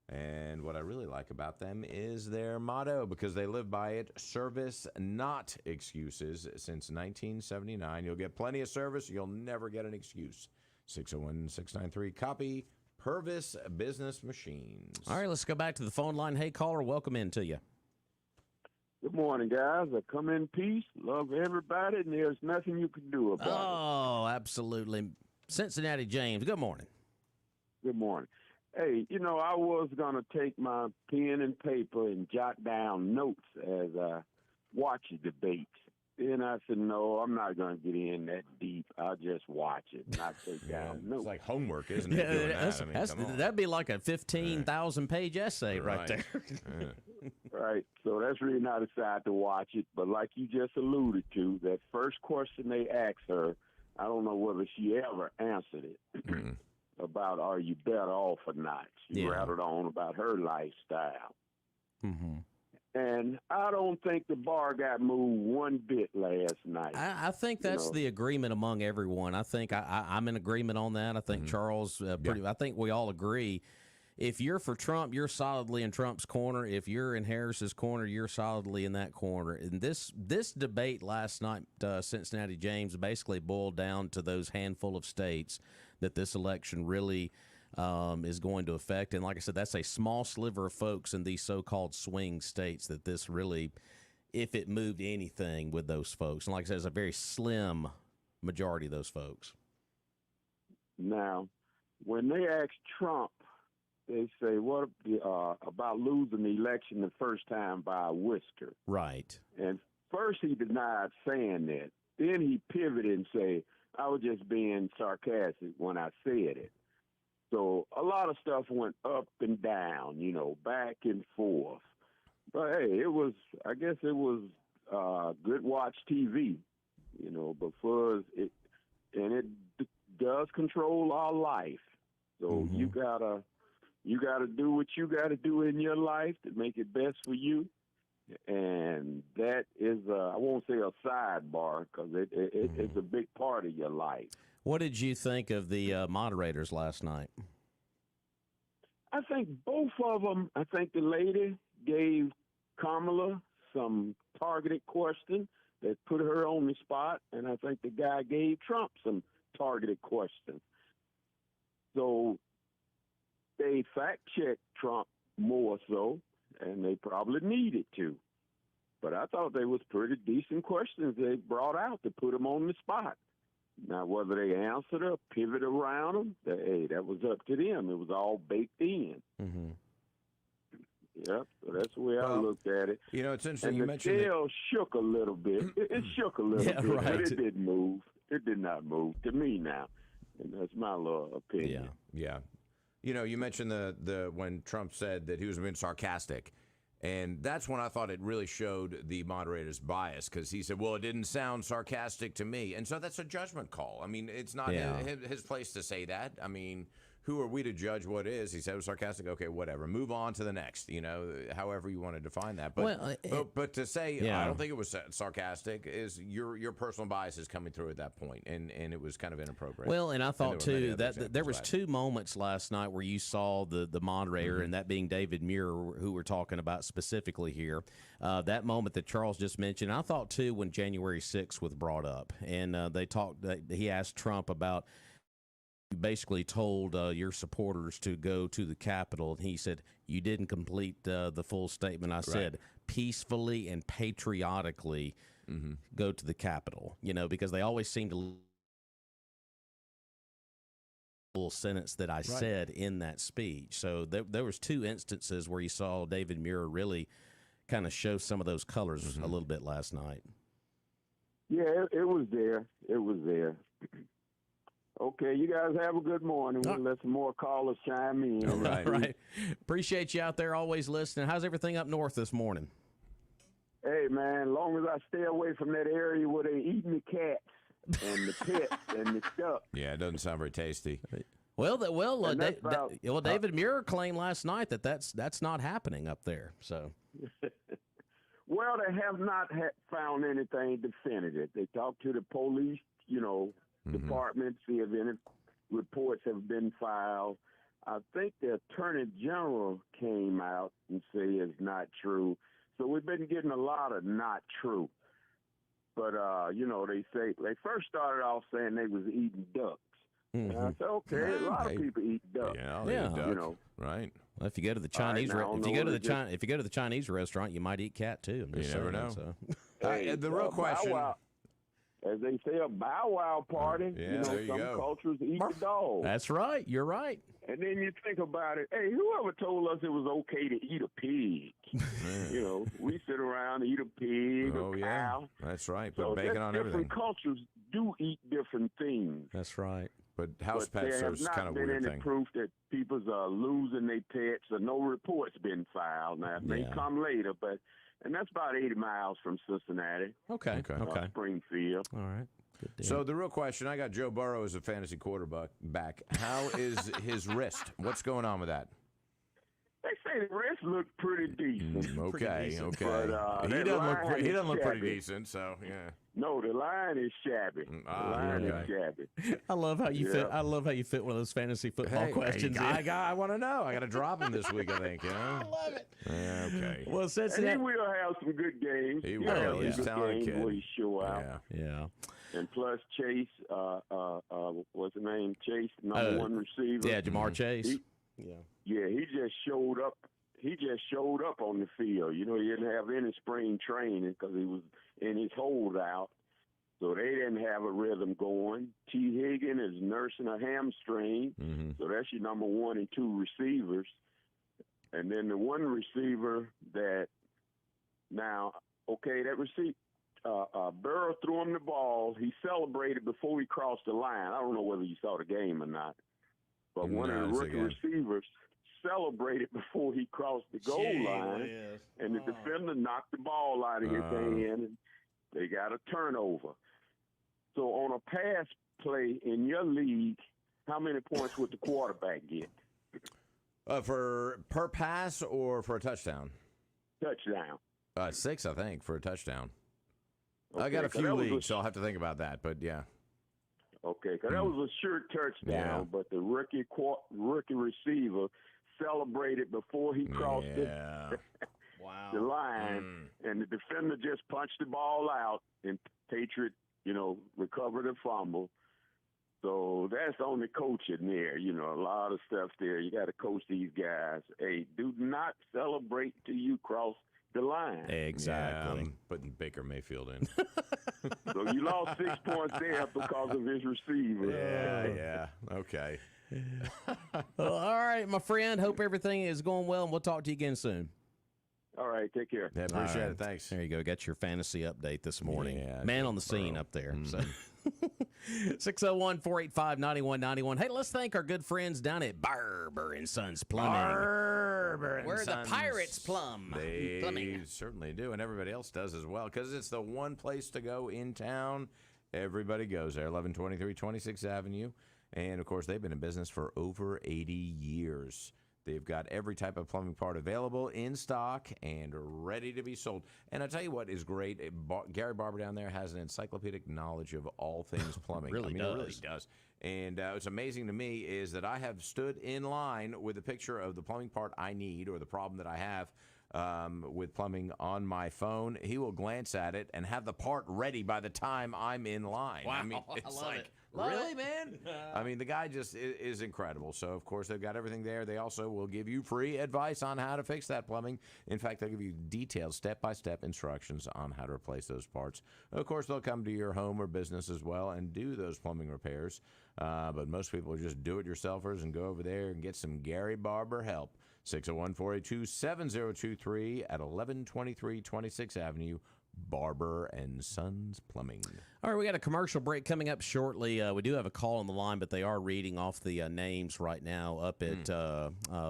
And what I really like about them is their motto, because they live by it: service, not excuses. Since 1979, you'll get plenty of service. You'll never get an excuse. 601-693-COPY, Purvis Business Machines. All right, let's go back to the phone line. Hey, caller, welcome in to you. Good morning, guys. I come in peace, love everybody, and there's nothing you can do about it. Oh, absolutely. Cincinnati James, good morning. Good morning. Hey, you know, I was going to take my pen and paper and jot down notes as I watch the debates. Then I said, no, I'm not going to get in that deep. I'll just watch it, not take down notes. It's like homework, isn't it? Doing that? I mean, come on. That'd be like a 15,000-page essay right there. Right. So that's the reason I decided to watch it. But like you just alluded to, that first question they asked her, I don't know whether she ever answered it, about are you better off or not. She rattled on about her lifestyle. Mm-hmm. And I don't think the bar got moved one bit last night. I think that's the agreement among everyone. I think I'm in agreement on that. I think Charles, I think we all agree. If you're for Trump, you're solidly in Trump's corner. If you're in Harris's corner, you're solidly in that corner. And this debate last night, Cincinnati James, basically boiled down to those handful of states that this election really is going to affect. And like I said, that's a small sliver of folks in these so-called swing states that this really, if it moved anything with those folks. And like I said, it's a very slim majority of those folks. Now, when they ask Trump, they say, what about losing the election the first time by a whisker? Right. And first he denied saying that. Then he pivoted and say, I was just being sarcastic when I said it. So a lot of stuff went up and down, you know, back and forth. But hey, I guess it was good watch TV, you know, because it does control our life. So you gotta do what you gotta do in your life to make it best for you. And that is, I won't say a sidebar, because it's a big part of your life. What did you think of the moderators last night? I think both of them, I think the lady gave Kamala some targeted question that put her on the spot, and I think the guy gave Trump some targeted questions. So they fact-checked Trump more so, and they probably needed to. But I thought they was pretty decent questions they brought out to put him on the spot. Now, whether they answered or pivot around them, that was up to them. It was all baked in. Mm-hmm. Yep, so that's the way I looked at it. You know, it's interesting. And You the mentioned scale shook a little bit. It shook a little bit, but it didn't move. It did not move to me now, and that's my little opinion. Yeah. You know, you mentioned the when Trump said that he was being sarcastic, and that's when I thought it really showed the moderator's bias, because he said, well, it didn't sound sarcastic to me. And so that's a judgment call. I mean, it's not his place to say that. I mean, who are we to judge what is? He said it was sarcastic. Okay, whatever. Move on to the next, you know, however you want to define that. But but to say, I don't think it was sarcastic, is your personal bias is coming through at that point, and it was kind of inappropriate. Well, and I thought, too, that there was two moments last night where you saw the moderator, and that being David Muir, who we're talking about specifically here. That moment that Charles just mentioned, I thought, too, when January 6th was brought up, and he asked Trump about, you basically told your supporters to go to the Capitol, and he said, you didn't complete the full statement. I said, peacefully and patriotically go to the Capitol, you know, because they always seem to little sentence that I said in that speech. So there was two instances where you saw David Muir really kind of show some of those colors a little bit last night. Yeah, it was there. It was there. Okay, you guys have a good morning. We'll let some more callers chime in. All right. Appreciate you out there always listening. How's everything up north this morning? Hey, man, as long as I stay away from that area where they eating the cats and the pets and the stuff. Yeah, it doesn't sound very tasty. David Muir claimed last night that that's not happening up there. So, well, they have not found anything definitive. They talked to the police, department, see if any reports have been filed. I think the attorney general came out and said it's not true. So we've been getting a lot of not true. But, they say they first started off saying they was eating ducks. And I said, okay, a lot of people eat ducks. Yeah. Duck. Right. Well, if you go to the Chinese, if you go to the Chinese restaurant, you might eat cat too. You never know. So. Hey, the real question. As they say, a bow wow party. Some cultures eat the dog. That's right. You're right. And then you think about it. Hey, whoever told us it was okay to eat a pig? We sit around and eat a pig, a cow. That's right. Put bacon on everything. Different cultures do eat different things. That's right. But house pets are kind of a weird thing. There has not been any proof that people are losing their pets, or no reports been filed. Now, it may come later, and that's about 80 miles from Cincinnati. Okay. Springfield. All right. Good deal. So the real question, I got Joe Burrow as a fantasy quarterback. How is his wrist? What's going on with that? They say the wrist looked pretty decent. Okay. But, he doesn't look pretty decent, so yeah. No, the line is shabby. Is shabby. I love how you fit. I love how you fit one of those fantasy football questions. I want to know. I got to drop him this week, I think. I love it. Yeah, okay. Well, and he will have some good games. He will. He's a talented kid. Where he show out. Yeah. And plus Chase, what's his name? Chase, number one receiver. Yeah, Jamar Chase. He just showed up. He just showed up on the field. He didn't have any spring training because he was in his holdout. So they didn't have a rhythm going. T. Higgins is nursing a hamstring. So that's your number 1 and 2 receivers. And then the one receiver that Burrow threw him the ball. He celebrated before he crossed the line. I don't know whether you saw the game or not. But one of the rookie receivers celebrated before he crossed the goal line, and the defender knocked the ball out of his hand, and they got a turnover. So on a pass play in your league, how many points would the quarterback get? For per pass or for a touchdown? Touchdown. 6, I think, for a touchdown. Okay, I got a few leagues, so I'll have to think about that, but yeah. Okay, because that was a sure touchdown, but the rookie receiver celebrated before he crossed the line, and the defender just punched the ball out, and Patriot, recovered a fumble. So that's on the coaching there, a lot of stuff there. You got to coach these guys. Hey, do not celebrate till you cross the line. Exactly. Yeah, I'm putting Baker Mayfield in. So you lost 6 points there because of his receiver. Yeah. Okay. Well, all right, my friend. Hope everything is going well, and we'll talk to you again soon. All right, take care. Yeah, appreciate it. Thanks. There you go. Got your fantasy update this morning. Yeah, man on the scene up there. So 601-485-9191. Hey, let's thank our good friends down at Barber & Sons Plumbing. Where the pirates plumb. They certainly do, and everybody else does as well, because it's the one place to go in town. Everybody goes there, 1123 26th Avenue. And, of course, they've been in business for over 80 years. They've got every type of plumbing part available in stock and ready to be sold. And I tell you what is great. Gary Barber down there has an encyclopedic knowledge of all things plumbing. He really does. And what's amazing to me is that I have stood in line with a picture of the plumbing part I need or the problem that I have with plumbing on my phone. He will glance at it and have the part ready by the time I'm in line. Wow, I mean, it's I love like, it. really, man? I mean, the guy just is incredible. So, of course, they've got everything there. They also will give you free advice on how to fix that plumbing. In fact, they'll give you detailed step-by-step instructions on how to replace those parts. Of course, they'll come to your home or business as well and do those plumbing repairs. But most people are just do-it-yourselfers and go over there and get some Gary Barber help. 601-482-7023 at 1123 26th Avenue, Barber and Sons Plumbing. All right, we got a commercial break coming up shortly. We do have a call on the line, but they are reading off the names right now up at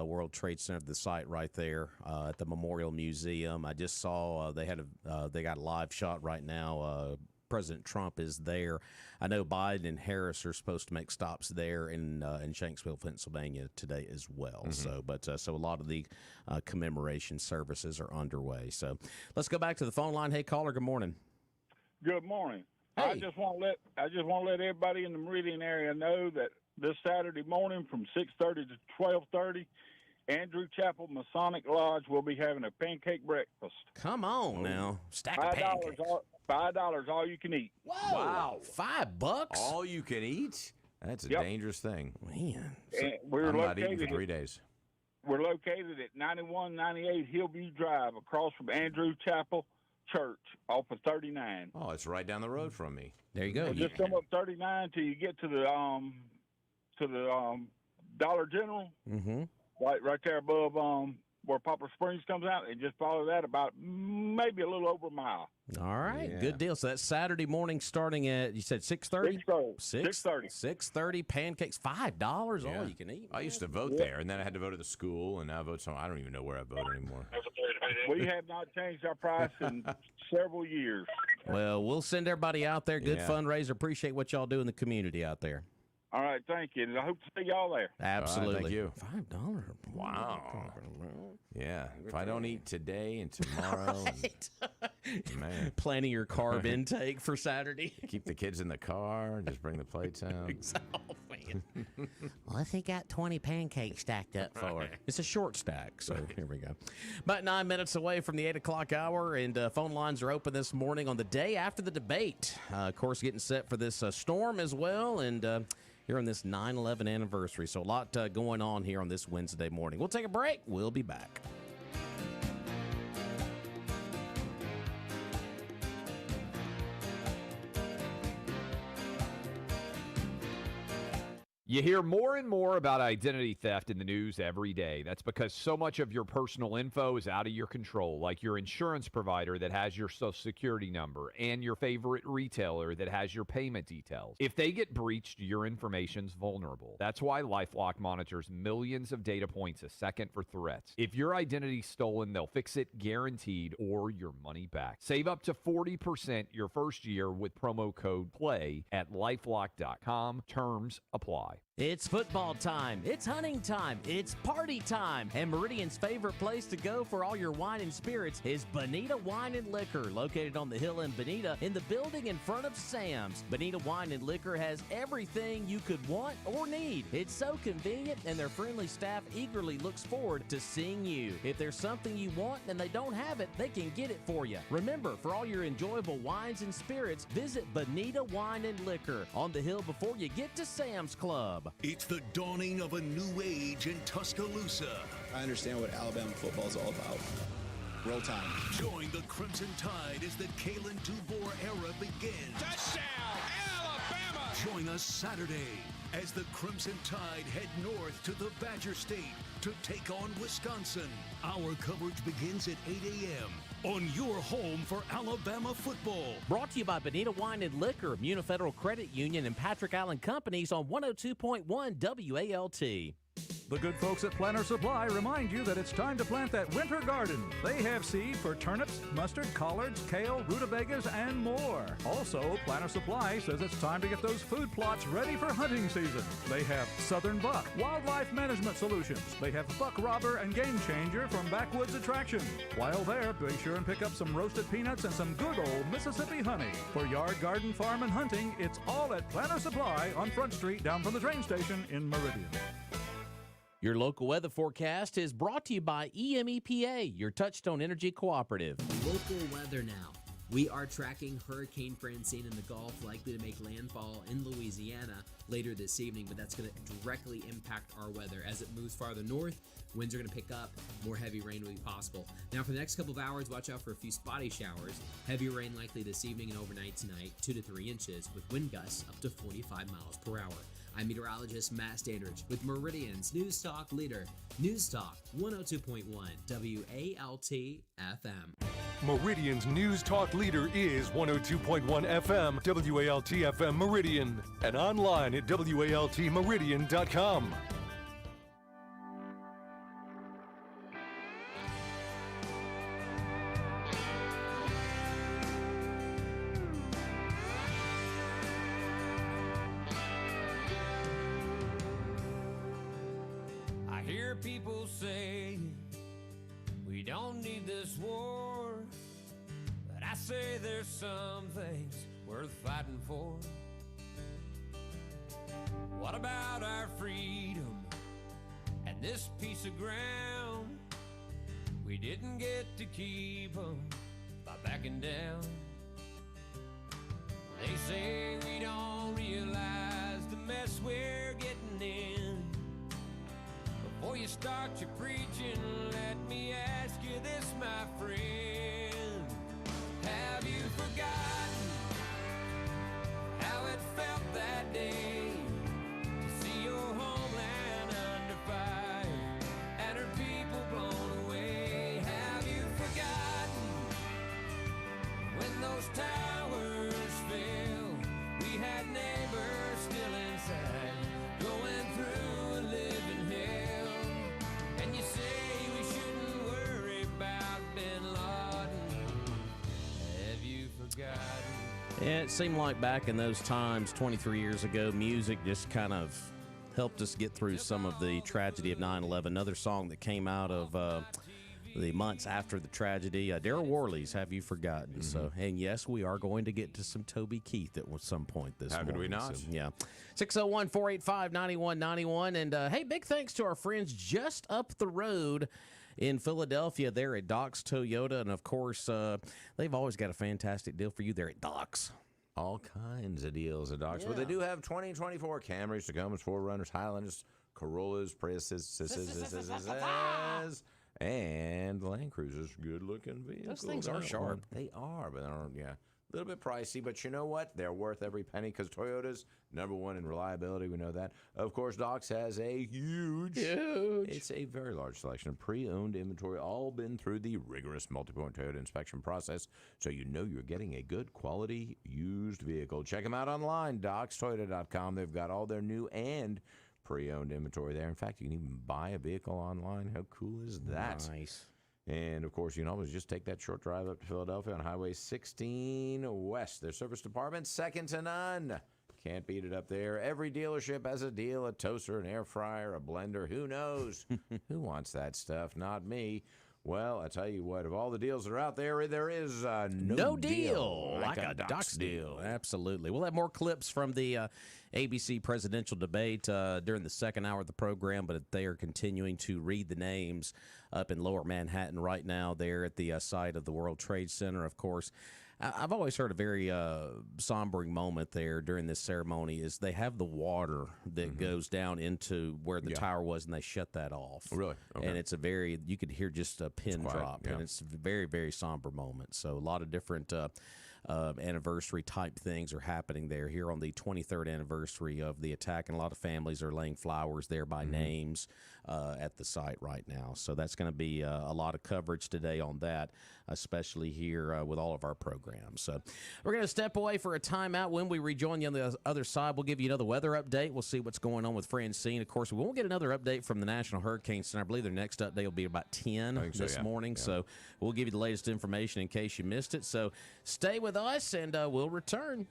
World Trade Center, the site right there at the Memorial Museum. I just saw they got a live shot right now. President Trump is there. I know Biden and Harris are supposed to make stops there in Shanksville, Pennsylvania today as well. So a lot of the commemoration services are underway. So let's go back to the phone line. Hey, caller, good morning. Good morning. Hey. I just want to let everybody in the Meridian area know that this Saturday morning from 6:30 to 12:30, Andrew Chapel Masonic Lodge will be having a pancake breakfast. Come on now, stack of pancakes. $5 all you can eat. Whoa! Wow, $5? All you can eat? That's a dangerous thing. Man. I'm not eating for 3 days. We're located at 9198 Hillview Drive, across from Andrew Chapel Church, off of 39. Oh, it's right down the road from me. There you go. Just come up 39 till you get to the Dollar General. Mm-hmm. Right there above where Poplar Springs comes out, and just follow that about maybe a little over a mile. All right, Yeah. good deal. So that's Saturday morning starting at, you said 6:30? 6:30. 6:30, pancakes, $5, Yeah. all you can eat. I used to vote there, and then I had to vote at the school, and now I vote somewhere. I don't even know where I vote anymore. We have not changed our price in several years. Well, we'll send everybody out there. Good Yeah. fundraiser. Appreciate what y'all do in the community out there. All right, thank you. And I hope to see y'all there. Absolutely. Thank you. $5. Wow. Yeah. If I don't eat today and tomorrow, man, Planning your carb intake for Saturday. keep the kids in the car, just bring the plates out. Oh, man. Well, if he got 20 pancakes stacked up for it. It's a short stack, so here we go. About 9 minutes away from the 8 o'clock hour, and phone lines are open this morning on the day after the debate. Of course, getting set for this storm as well, and here on this 9/11 anniversary. So a lot going on here on this Wednesday morning. We'll take a break. We'll be back. You hear more and more about identity theft in the news every day. That's because so much of your personal info is out of your control, like your insurance provider that has your Social Security number and your favorite retailer that has your payment details. If they get breached, your information's vulnerable. That's why LifeLock monitors millions of data points a second for threats. If your identity's stolen, they'll fix it guaranteed or your money back. Save up to 40% your first year with promo code PLAY at LifeLock.com. Terms apply. It's football time, it's hunting time, it's party time, and Meridian's favorite place to go for all your wine and spirits is Bonita Wine and Liquor, located on the hill in Bonita in the building in front of Sam's. Bonita Wine and Liquor has everything you could want or need. It's so convenient, and their friendly staff eagerly looks forward to seeing you. If there's something you want and they don't have it, they can get it for you. Remember, for all your enjoyable wines and spirits, visit Bonita Wine and Liquor on the hill before you get to Sam's Club. It's the dawning of a new age in Tuscaloosa. I understand what Alabama football is all about. Roll time. Join the Crimson Tide as the Kalen DuBois era begins. Touchdown, Alabama! Join us Saturday as the Crimson Tide head north to the Badger State to take on Wisconsin. Our coverage begins at 8 a.m. on your home for Alabama football. Brought to you by Bonita Wine and Liquor, Muna Federal Credit Union, and Patrick Allen Companies on 102.1 WALT. The good folks at Planter Supply remind you that it's time to plant that winter garden. They have seed for turnips, mustard, collards, kale, rutabagas, and more. Also, Planter Supply says it's time to get those food plots ready for hunting season. They have Southern Buck, Wildlife Management Solutions. They have Buck Robber and Game Changer from Backwoods Attraction. While there, be sure and pick up some roasted peanuts and some good old Mississippi honey. For yard, garden, farm, and hunting, it's all at Planter Supply on Front Street down from the train station in Meridian. Your local weather forecast is brought to you by EMEPA, your Touchstone Energy Cooperative. Local weather now. We are tracking Hurricane Francine in the Gulf, likely to make landfall in Louisiana later this evening, but that's going to directly impact our weather. As it moves farther north, winds are going to pick up, more heavy rain will be possible. Now, for the next couple of hours, watch out for a few spotty showers. Heavy rain likely this evening and overnight tonight, 2 to 3 inches, with wind gusts up to 45 miles per hour. I'm meteorologist Matt Standridge with Meridian's News Talk leader, News Talk 102.1 WALT FM. Meridian's news talk leader is 102.1 FM, WALT FM Meridian, and online at WALTmeridian.com. I hear people say we don't need this war, but I say there's some things worth fighting for. What about our freedom and this piece of ground? We didn't get to keep them by backing down. They say we don't realize the mess we're getting in. Before you start your preaching, let me ask you this, my friend. Have you forgotten how it felt that day to see your homeland under fire and her people blown away? Have you forgotten when those towers fell? We had neighbors still inside, going through a living hell. And you say we shouldn't worry about Bin Laden. Have you forgotten? Yeah, it seemed like back in those times, 23 years ago, music just kind of helped us get through some of the tragedy of 9/11. Another song that came out of the months after the tragedy, Daryl Worley's "Have You Forgotten?" So, and yes, we are going to get to some Toby Keith at some point this morning. How could we not? So, yeah. 601-485-9191. And hey, big thanks to our friends just up the road in Philadelphia there at Doc's Toyota. And of course, they've always got a fantastic deal for you there at Doc's. All kinds of deals at Doc's. Yeah. But they do have 2024 Camrys, Tacomas, 4Runners, Highlanders, Corollas, Priuses, and Land Cruisers. Good-looking vehicles. Those things are sharp. They are, but they're, a little bit pricey. But you know what? They're worth every penny because Toyota's #1 in reliability. We know that. Of course, Doc's has a huge. It's a very large selection of pre-owned inventory, all been through the rigorous multi-point Toyota inspection process, so you know you're getting a good quality used vehicle. Check them out online, docstoyota.com. They've got all their new and pre-owned inventory there. In fact, you can even buy a vehicle online. How cool is that? Nice. And, of course, you can always just take that short drive up to Philadelphia on Highway 16 West. Their service department, second to none. Can't beat it up there. Every dealership has a deal, a toaster, an air fryer, a blender. Who knows? Who wants that stuff? Not me. Well, I tell you what, of all the deals that are out there, there is no deal like a Doc's deal. Absolutely. We'll have more clips from the ABC presidential debate during the second hour of the program, but they are continuing to read the names up in Lower Manhattan right now there at the site of the World Trade Center, of course. I've always heard a very sombering moment there during this ceremony is they have the water that goes down into where the tower was, and they shut that off. Really? Okay. And it's a very, you could hear just a pin drop, and it's a very, very somber moment. So a lot of different anniversary type things are happening there here on the 23rd anniversary of the attack, and a lot of families are laying flowers there by names at the site right now. So that's going to be a lot of coverage today on that, especially here with all of our programs. So we're going to step away for a timeout. When we rejoin you on the other side, we'll give you another weather update. We'll see what's going on with Francine. Of course, we won't get another update from the National Hurricane Center. I believe their next update will be about 10 this morning. Yeah. So we'll give you the latest information in case you missed it. So stay with us, and we'll return.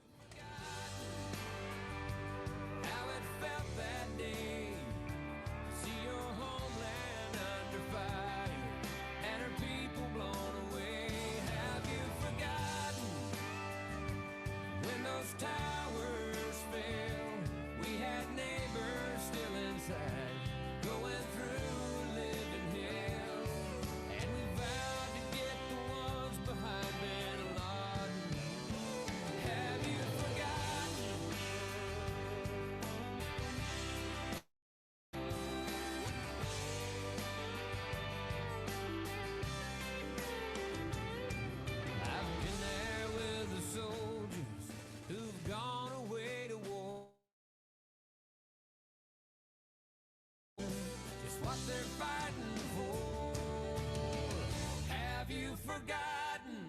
What they're fighting for. Have you forgotten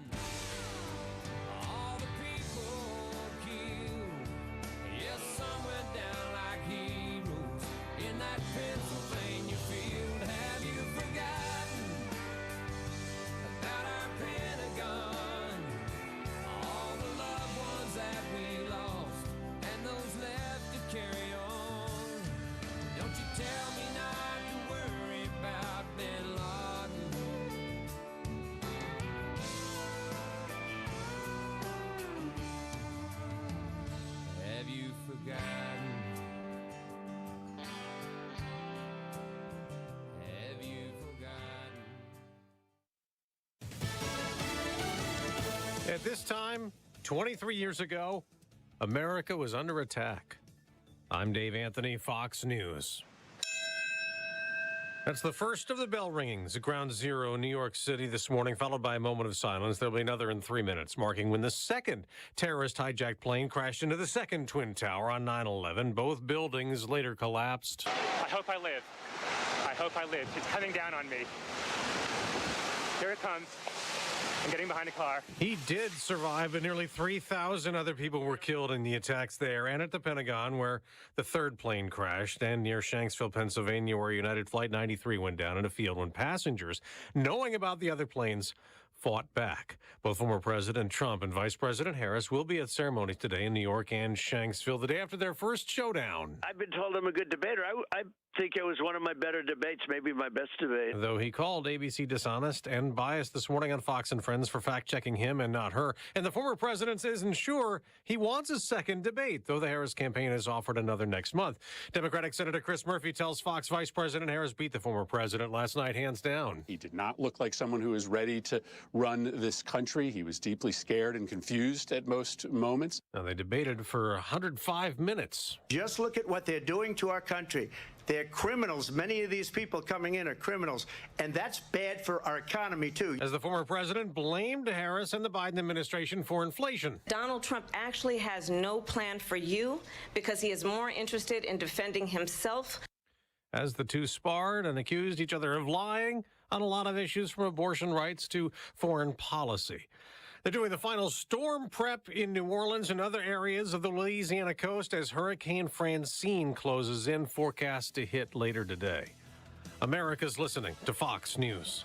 At this time, 23 years ago, America was under attack. I'm Dave Anthony, Fox News. That's the first of the bell ringings at Ground Zero in New York City this morning, followed by a moment of silence. There'll be another in 3 minutes, marking when the second terrorist hijacked plane crashed into the second Twin Tower on 9/11. Both buildings later collapsed. I hope I live. I hope I live. It's coming down on me. Here it comes. I'm getting behind a car. He did survive, but nearly 3,000 other people were killed in the attacks there and at the Pentagon, where the third plane crashed, and near Shanksville, Pennsylvania, where United Flight 93 went down in a field when passengers, knowing about the other planes, fought back. Both former President Trump and Vice President Harris will be at ceremonies today in New York and Shanksville the day after their first showdown. I've been told I'm a good debater. I think it was one of my better debates, maybe my best debate. Though he called ABC dishonest and biased this morning on Fox and Friends for fact-checking him and not her. And the former president isn't sure he wants a second debate, though the Harris campaign has offered another next month. Democratic Senator Chris Murphy tells Fox Vice President Harris beat the former president last night, hands down. He did not look like someone who is ready to run this country. He was deeply scared and confused at most moments. Now, they debated for 105 minutes. Just look at what they're doing to our country. They're criminals. Many of these people coming in are criminals, and that's bad for our economy, too. As the former president blamed Harris and the Biden administration for inflation. Donald Trump actually has no plan for you because he is more interested in defending himself. As the two sparred and accused each other of lying on a lot of issues from abortion rights to foreign policy. They're doing the final storm prep in New Orleans and other areas of the Louisiana coast as Hurricane Francine closes in, forecast to hit later today. America's listening to Fox News.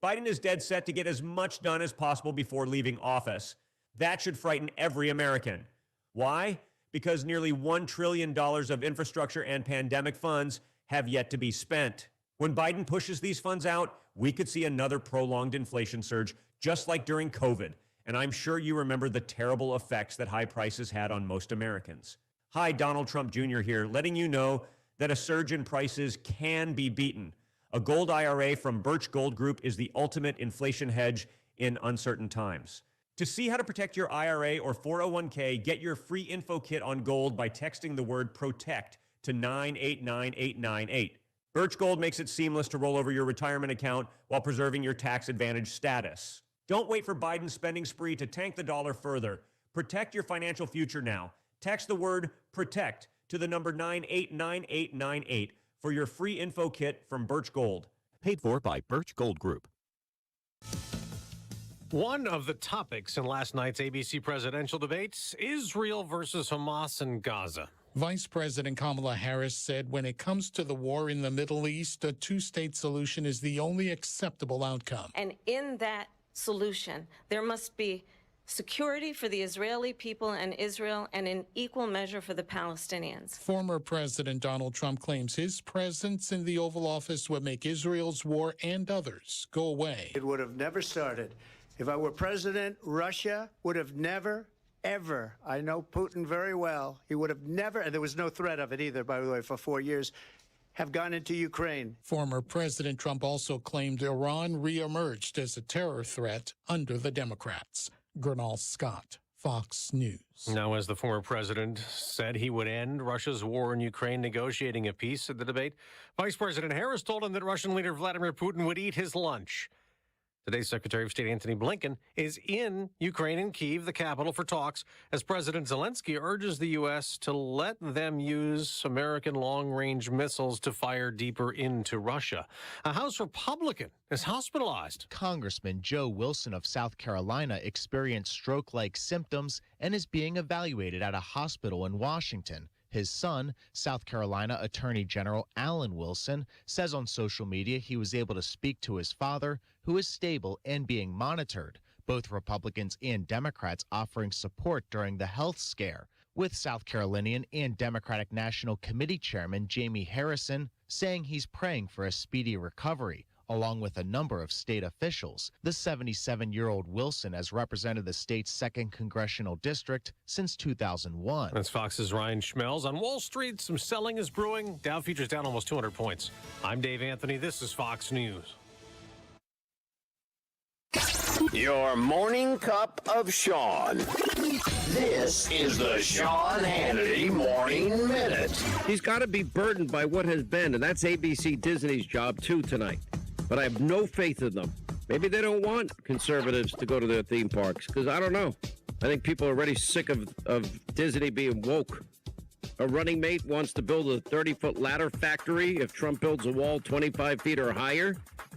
Biden is dead set to get as much done as possible before leaving office. That should frighten every American. Why? Because nearly $1 trillion of infrastructure and pandemic funds have yet to be spent. When Biden pushes these funds out, we could see another prolonged inflation surge, just like during COVID. And I'm sure you remember the terrible effects that high prices had on most Americans. Hi, Donald Trump Jr. here, letting you know that a surge in prices can be beaten. A gold IRA from Birch Gold Group is the ultimate inflation hedge in uncertain times. To see how to protect your IRA or 401k, get your free info kit on gold by texting the word PROTECT to 989898. Birch Gold makes it seamless to roll over your retirement account while preserving your tax advantage status. Don't wait for Biden's spending spree to tank the dollar further. Protect your financial future now. Text the word PROTECT to the number 989898 for your free info kit from Birch Gold. Paid for by Birch Gold Group. One of the topics in last night's ABC presidential debates, Israel versus Hamas in Gaza. Vice President Kamala Harris said when it comes to the war in the Middle East, a two-state solution is the only acceptable outcome. And in that solution, there must be security for the Israeli people and Israel, and in equal measure for the Palestinians. Former President Donald Trump claims his presence in the Oval Office would make Israel's war and others go away. It would have never started. If I were president, Russia would have never, ever, I know Putin very well, he would have never, and there was no threat of it either, by the way, for 4 years, have gone into Ukraine. Former President Trump also claimed Iran reemerged as a terror threat under the Democrats. Gernal Scott, Fox News. Now, as the former president said he would end Russia's war in Ukraine, negotiating a peace at the debate, Vice President Harris told him that Russian leader Vladimir Putin would eat his lunch. Today's Secretary of State Antony Blinken is in Ukraine and Kyiv, the capital, for talks as President Zelensky urges the U.S. to let them use American long-range missiles to fire deeper into Russia. A House Republican is hospitalized. Congressman Joe Wilson of South Carolina experienced stroke-like symptoms and is being evaluated at a hospital in Washington. His son, South Carolina Attorney General Alan Wilson, says on social media he was able to speak to his father, who is stable and being monitored. Both Republicans and Democrats offering support during the health scare, with South Carolinian and Democratic National Committee Chairman Jamie Harrison saying he's praying for a speedy recovery, along with a number of state officials. The 77-year-old Wilson has represented the state's 2nd congressional district since 2001. That's Fox's Ryan Schmelz. On Wall Street, some selling is brewing. Dow futures down almost 200 points. I'm Dave Anthony. This is Fox News. Your morning cup of Sean. This is the Sean Hannity Morning Minute. He's got to be burdened by what has been, and that's ABC Disney's job too tonight. But I have no faith in them. Maybe they don't want conservatives to go to their theme parks, because I don't know. I think people are already sick of Disney being woke. A running mate wants to build a 30-foot ladder factory if Trump builds a wall 25 feet or higher.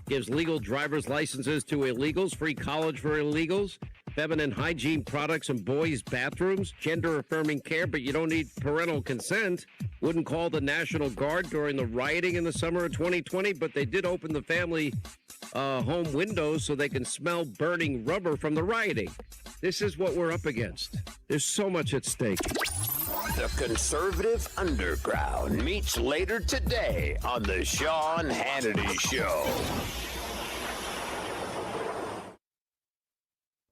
Gives legal driver's licenses to illegals, free college for illegals, feminine hygiene products in boys' bathrooms, gender-affirming care, but you don't need parental consent. Wouldn't call the National Guard during the rioting in the summer of 2020, but they did open the family home windows so they can smell burning rubber from the rioting. This is what we're up against. There's so much at stake. The conservative underground meets later today on the Sean Hannity Show.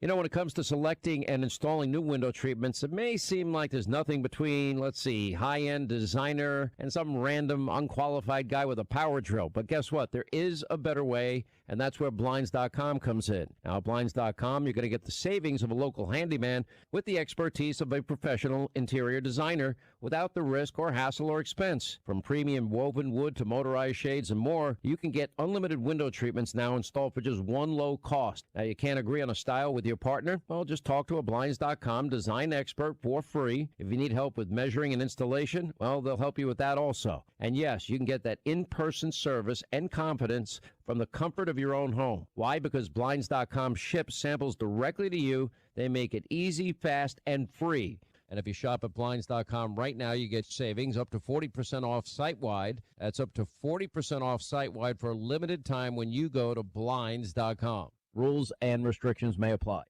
You know, when it comes to selecting and installing new window treatments, it may seem like there's nothing between, let's see, high-end designer and some random unqualified guy with a power drill. But guess what? There is a better way, and that's where Blinds.com comes in. Now, at Blinds.com, you're going to get the savings of a local handyman with the expertise of a professional interior designer without the risk or hassle or expense. From premium woven wood to motorized shades and more, you can get unlimited window treatments now installed for just one low cost. Now, you can't agree on a style with your partner? Well, just talk to a Blinds.com design expert for free. If you need help with measuring and installation, well, they'll help you with that also. And yes, you can get that in-person service and confidence from the comfort of your own home. Why? Because Blinds.com ships samples directly to you. They make it easy, fast, and free. And if you shop at Blinds.com right now, you get savings up to 40% off site-wide. That's up to 40% off site-wide for a limited time when you go to Blinds.com. Rules and restrictions may apply.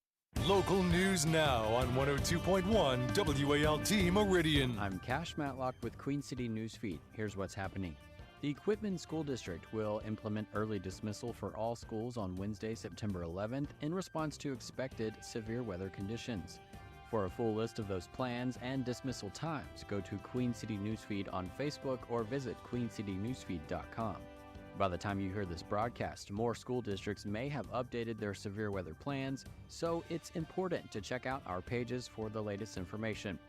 Local news now on 102.1 WALT Meridian. I'm Cash Matlock with Queen City Newsfeed. Here's what's happening. The Quitman School District will implement early dismissal for all schools on Wednesday, September 11th in response to expected severe weather conditions. For a full list of those plans and dismissal times, go to Queen City Newsfeed on Facebook or visit queencitynewsfeed.com. By the time you hear this broadcast, more school districts may have updated their severe weather plans, so it's important to check out our pages for the latest information.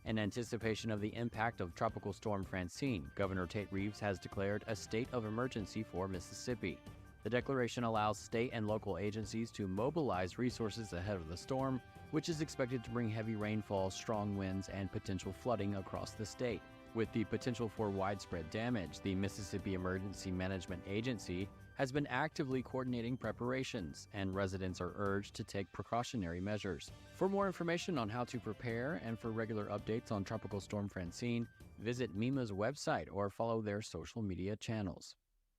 In anticipation of the impact of Tropical Storm Francine, Governor Tate Reeves has declared a state of emergency for Mississippi. The declaration allows state and local agencies to mobilize resources ahead of the storm, which is expected to bring heavy rainfall, strong winds, and potential flooding across the state. With the potential for widespread damage, the Mississippi Emergency Management Agency has been actively coordinating preparations, and residents are urged to take precautionary measures. For more information on how to prepare and for regular updates on Tropical Storm Francine, visit MEMA's website or follow their social media channels.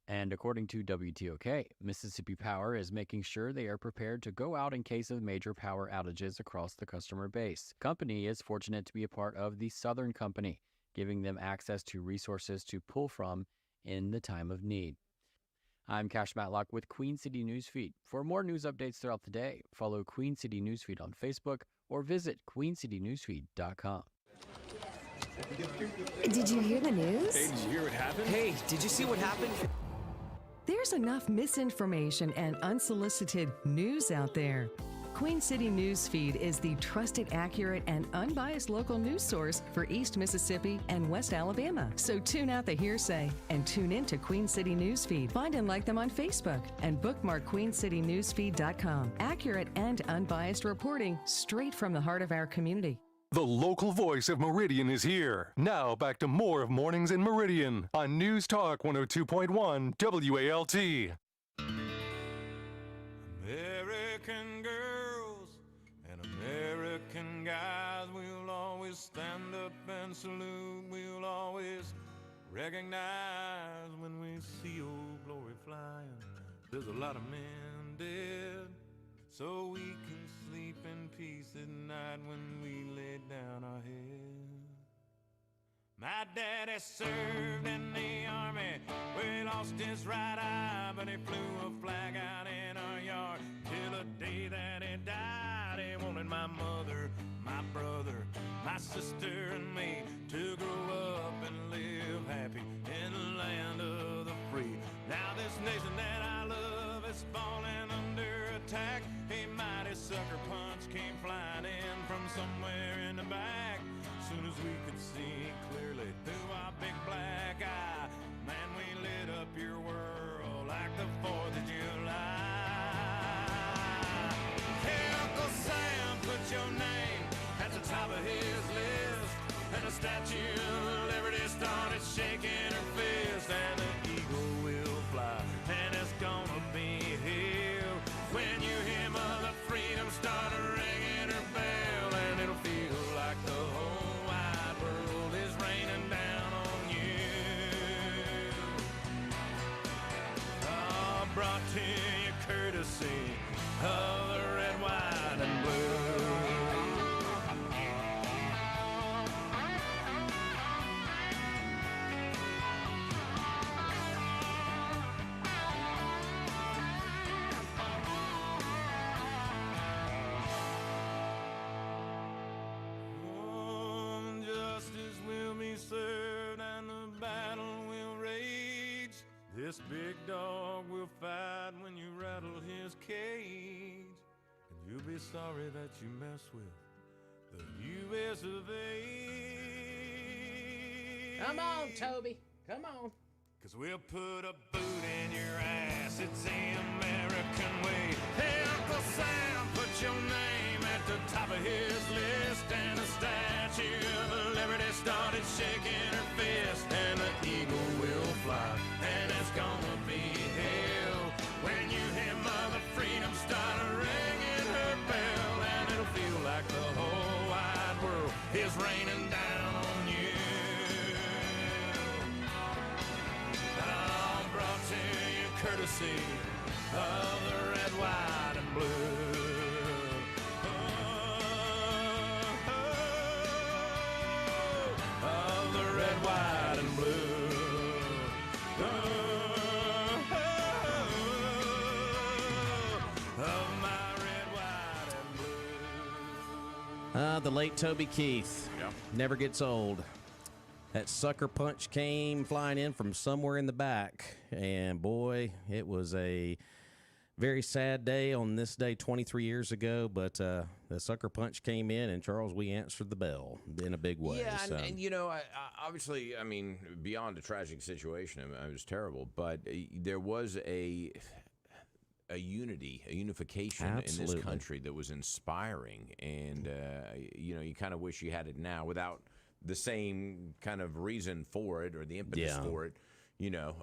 And according to WTOK, Mississippi Power is making sure they are prepared to go out in case of major power outages across the customer base. Company is fortunate to be a part of the Southern Company, giving them access to resources to pull from in the time of need. I'm Cash Matlock with Queen City Newsfeed. For more news updates throughout the day, follow Queen City Newsfeed on Facebook or visit queencitynewsfeed.com. Did you hear the news? Hey, did you hear what happened? Hey, did you see what happened? There's enough misinformation and unsolicited news out there. Queen City Newsfeed is the trusted, accurate, and unbiased local news source for East Mississippi and West Alabama. So tune out the hearsay and tune in to Queen City Newsfeed. Find and like them on Facebook and bookmark queencitynewsfeed.com. Accurate and unbiased reporting straight from the heart of our community. The local voice of Meridian is here. Now back to more of Mornings in Meridian on News Talk 102.1 WALT. American girls and American guys, we'll always stand up and salute. We'll always recognize when we see old glory flying. There's a lot of men dead, so we can sleep in peace at night when we lay down our head. My daddy served in the army, where he lost his right eye, but he flew a flag out in our yard till the day that he died. He wanted my mother, my brother, my sister, and me to grow up and live happy in the land of the free. Now this nation that I love is falling under attack. He might sucker punch came flying in from somewhere in the back. Soon as we could see clearly through our big black eye, man, we lit up your world like the 4th of July. Hey, Uncle Sam, put your name at the top of his list, and the Statue of Liberty started shaking her fist, and the eagle will fly, and it's gonna be here when you hear Mother Freedom start ringing her bell, and it'll feel like the whole wide world is raining down on you. Oh, brought to you courtesy of the red, white, and blue. Served and the battle will rage. This big dog will fight when you rattle his cage, and you'll be sorry that you mess with the U.S. of A. Come on, Toby. Come on. 'Cause we'll put a boot in your ass. It's the American way. Hey, Uncle Sam, put your name at the top of his list, and the Statue of Liberty started shaking her fist, and the eagle will fly, and it's gonna be hell when you hear Mother Freedom start ringing her bell, and it'll feel like the whole wide world is raining down on you. I'm brought to you courtesy of the red, white, and blue. Of the red, white, and blue. Of my red, white, and blue. The late Toby Keith. Yeah. Never gets old. That sucker punch came flying in from somewhere in the back, and boy, it was a very sad day on this day 23 years ago, but the sucker punch came in, and Charles, we answered the bell in a big way. Yeah, so. and you know, obviously, I mean, beyond a tragic situation, it was terrible, but there was a unity, a unification Absolutely. in this country that was inspiring, and you know, you kind of wish you had it now without the same kind of reason for it or the impetus for it, you know,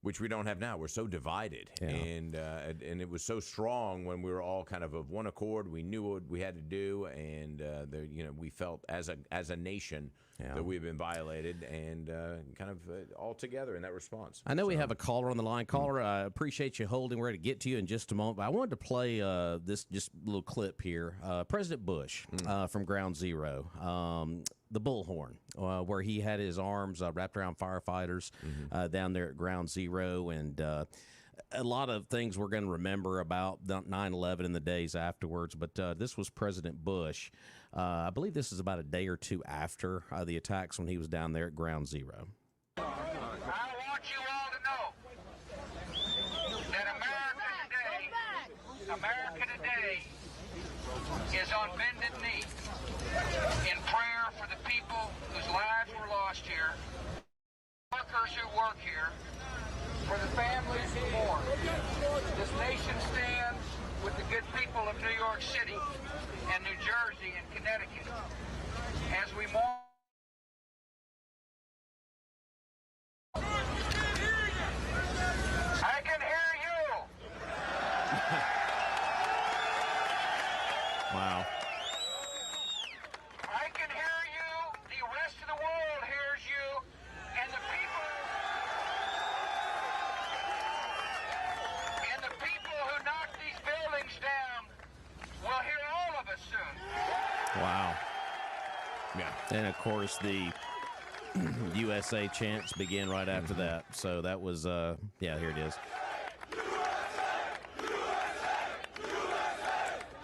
which we don't have now. We're so divided, and it was so strong when we were all kind of one accord. We knew what we had to do, and you know, we felt as a nation that we've been violated, and kind of all together in that response. I know we have a caller on the line. Caller, I appreciate you holding. We're going to get to you in just a moment, but I wanted to play this just little clip here. President Bush from Ground Zero, the bullhorn, where he had his arms wrapped around firefighters down there at Ground Zero, and a lot of things we're going to remember about 9/11 and the days afterwards, but this was President Bush. I believe this is about a day or two after the attacks when he was down there at Ground Zero. I want you all to know that America today is on bended knee in prayer for the people whose lives were lost here, workers who work here, for the families who mourn. This nation stands with the good people of New York City and New Jersey and Connecticut as we mourn. I can hear you. Wow. I can hear you. The rest of the world hears you. And the people who knock these buildings down will hear all of us soon. Wow. Yeah. And of course, the USA chants began right after that. So that was, yeah, here it is.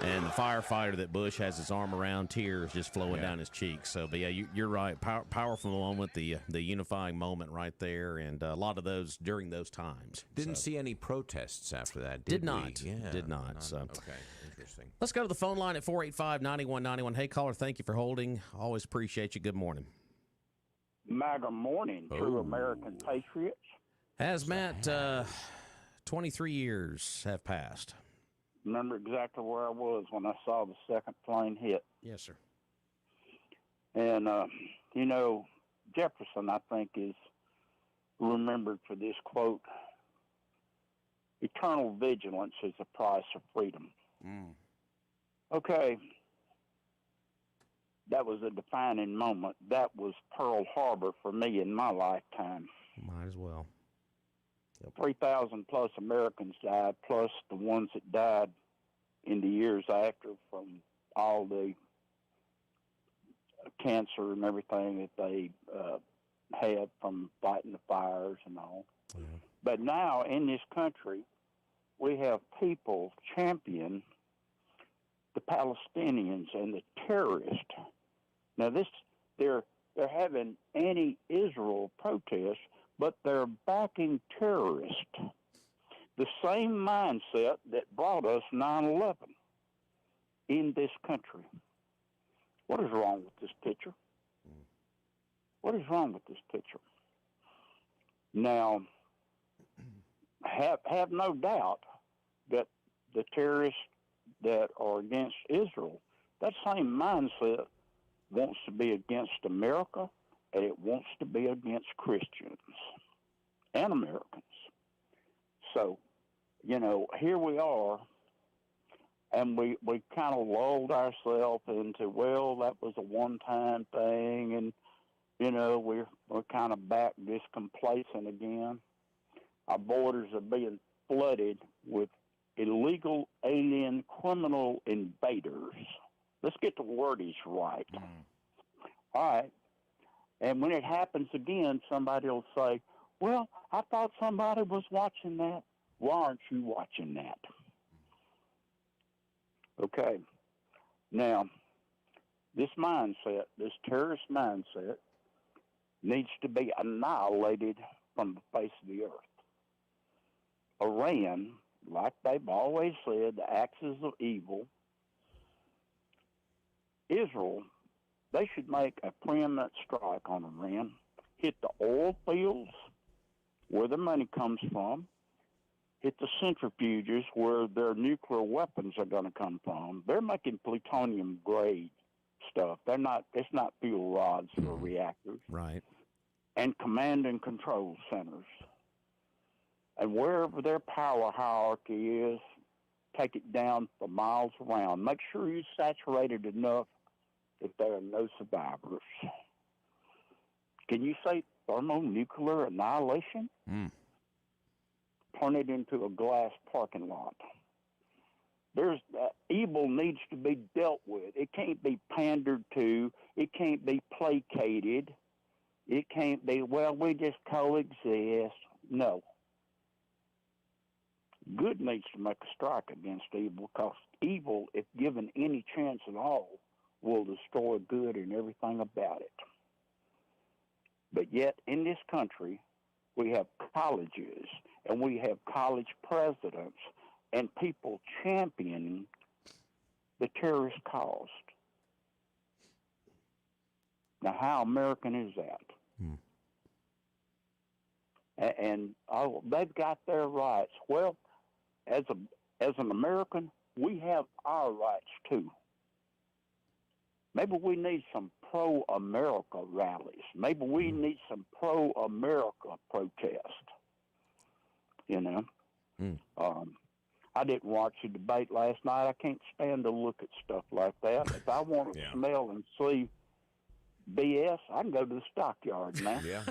And the firefighter that Bush has his arm around, tears just flowing down his cheeks. So, but yeah, you're right. Powerful moment, the unifying moment right there, and a lot of those during those times. Didn't see any protests after that. Did we? not. Yeah, Did not. So, okay. interesting. Let's go to the phone line at 485-9191. Hey, caller, thank you for holding. Always appreciate you. Good morning. MAGA morning, true American patriots. Hazmat, 23 years have passed. Remember exactly where I was when I saw the second plane hit. Yes, sir. And, Jefferson, I think, is remembered for this quote, eternal vigilance is the price of freedom. Okay. That was a defining moment. That was Pearl Harbor for me in my lifetime. Might as well. 3,000 plus Americans died, plus the ones that died in the years after from all the cancer and everything that they had from fighting the fires and all. Yeah. But now in this country, we have people champion the Palestinians and the terrorists. Now they're having anti-Israel protests, but they're backing terrorists. The same mindset that brought us 9/11 in this country. What is wrong with this picture? What is wrong with this picture? Now, have no doubt that the terrorists that are against Israel, that same mindset wants to be against America, and it wants to be against Christians and Americans. So, here we are, and we kind of lulled ourselves into, well, that was a one-time thing, and, we're kind of back this complacent again. Our borders are being flooded with illegal alien criminal invaders. Let's get the wordage right. All right. And when it happens again, somebody will say, well, I thought somebody was watching that. Why aren't you watching that? Okay. Now, this mindset, this terrorist mindset, needs to be annihilated from the face of the earth. Iran, like they've always said, the axis of evil. Israel, they should make a preeminent strike on Iran, hit the oil fields where the money comes from, hit the centrifuges where their nuclear weapons are going to come from. They're making plutonium grade stuff. It's not fuel rods or reactors. Right. And command and control centers. And wherever their power hierarchy is, take it down for miles around. Make sure you saturate it enough that there are no survivors. Can you say thermonuclear annihilation? Turn it into a glass parking lot. Evil needs to be dealt with. It can't be pandered to. It can't be placated. It can't be, well, we just coexist. No. Good needs to make a strike against evil, because evil, if given any chance at all, will destroy good and everything about it. But yet, in this country, we have colleges, and we have college presidents, and people championing the terrorist cause. Now, how American is that? And they've got their rights. Well, as an American, we have our rights too. Maybe we need some pro-America rallies. Maybe we need some pro-America protest. I didn't watch the debate last night. I can't stand to look at stuff like that. If I want to smell and see BS, I can go to the stockyard, man. Yeah.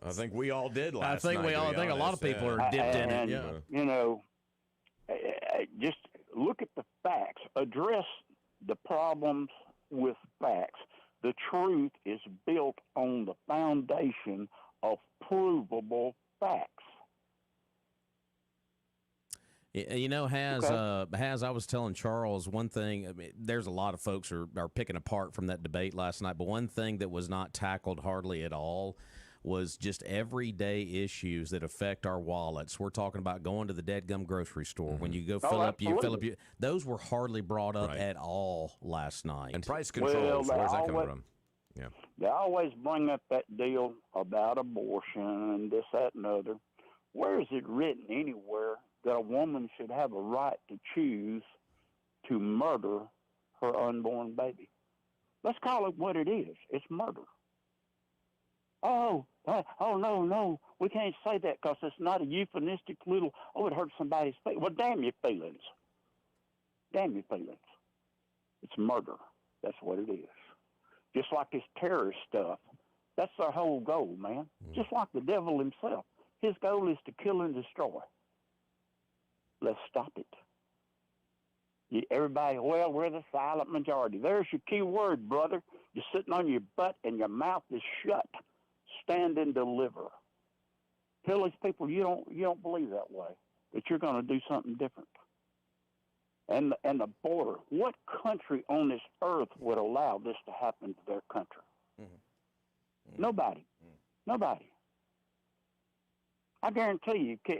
I think we all did last night. I think a lot of people are dipped in it. Yeah. Just look at the facts. Address the problems with facts. The truth is built on the foundation of provable facts. Has I was telling Charles one thing. I mean, there's a lot of folks are picking apart from that debate last night, but one thing that was not tackled hardly at all was just everyday issues that affect our wallets. We're talking about going to the deadgum grocery store. When you go fill up, those were hardly brought up at all last night. And price controls, where's that coming from? Yeah. They always bring up that deal about abortion and this, that, and other. Where is it written anywhere that a woman should have a right to choose to murder her unborn baby? Let's call it what it is. It's murder. Oh, no, we can't say that because it's not a euphemistic little, it hurts somebody's feelings. Well, damn your feelings. Damn your feelings. It's murder. That's what it is. Just like this terrorist stuff. That's their whole goal, man. Just like the devil himself. His goal is to kill and destroy. Let's stop it. Everybody, well, we're the silent majority. There's your key word, brother. You're sitting on your butt and your mouth is shut. Stand and deliver. Tell these people you don't believe that way, that you're going to do something different. And the border. What country on this earth would allow this to happen to their country? Nobody. Nobody. I guarantee you,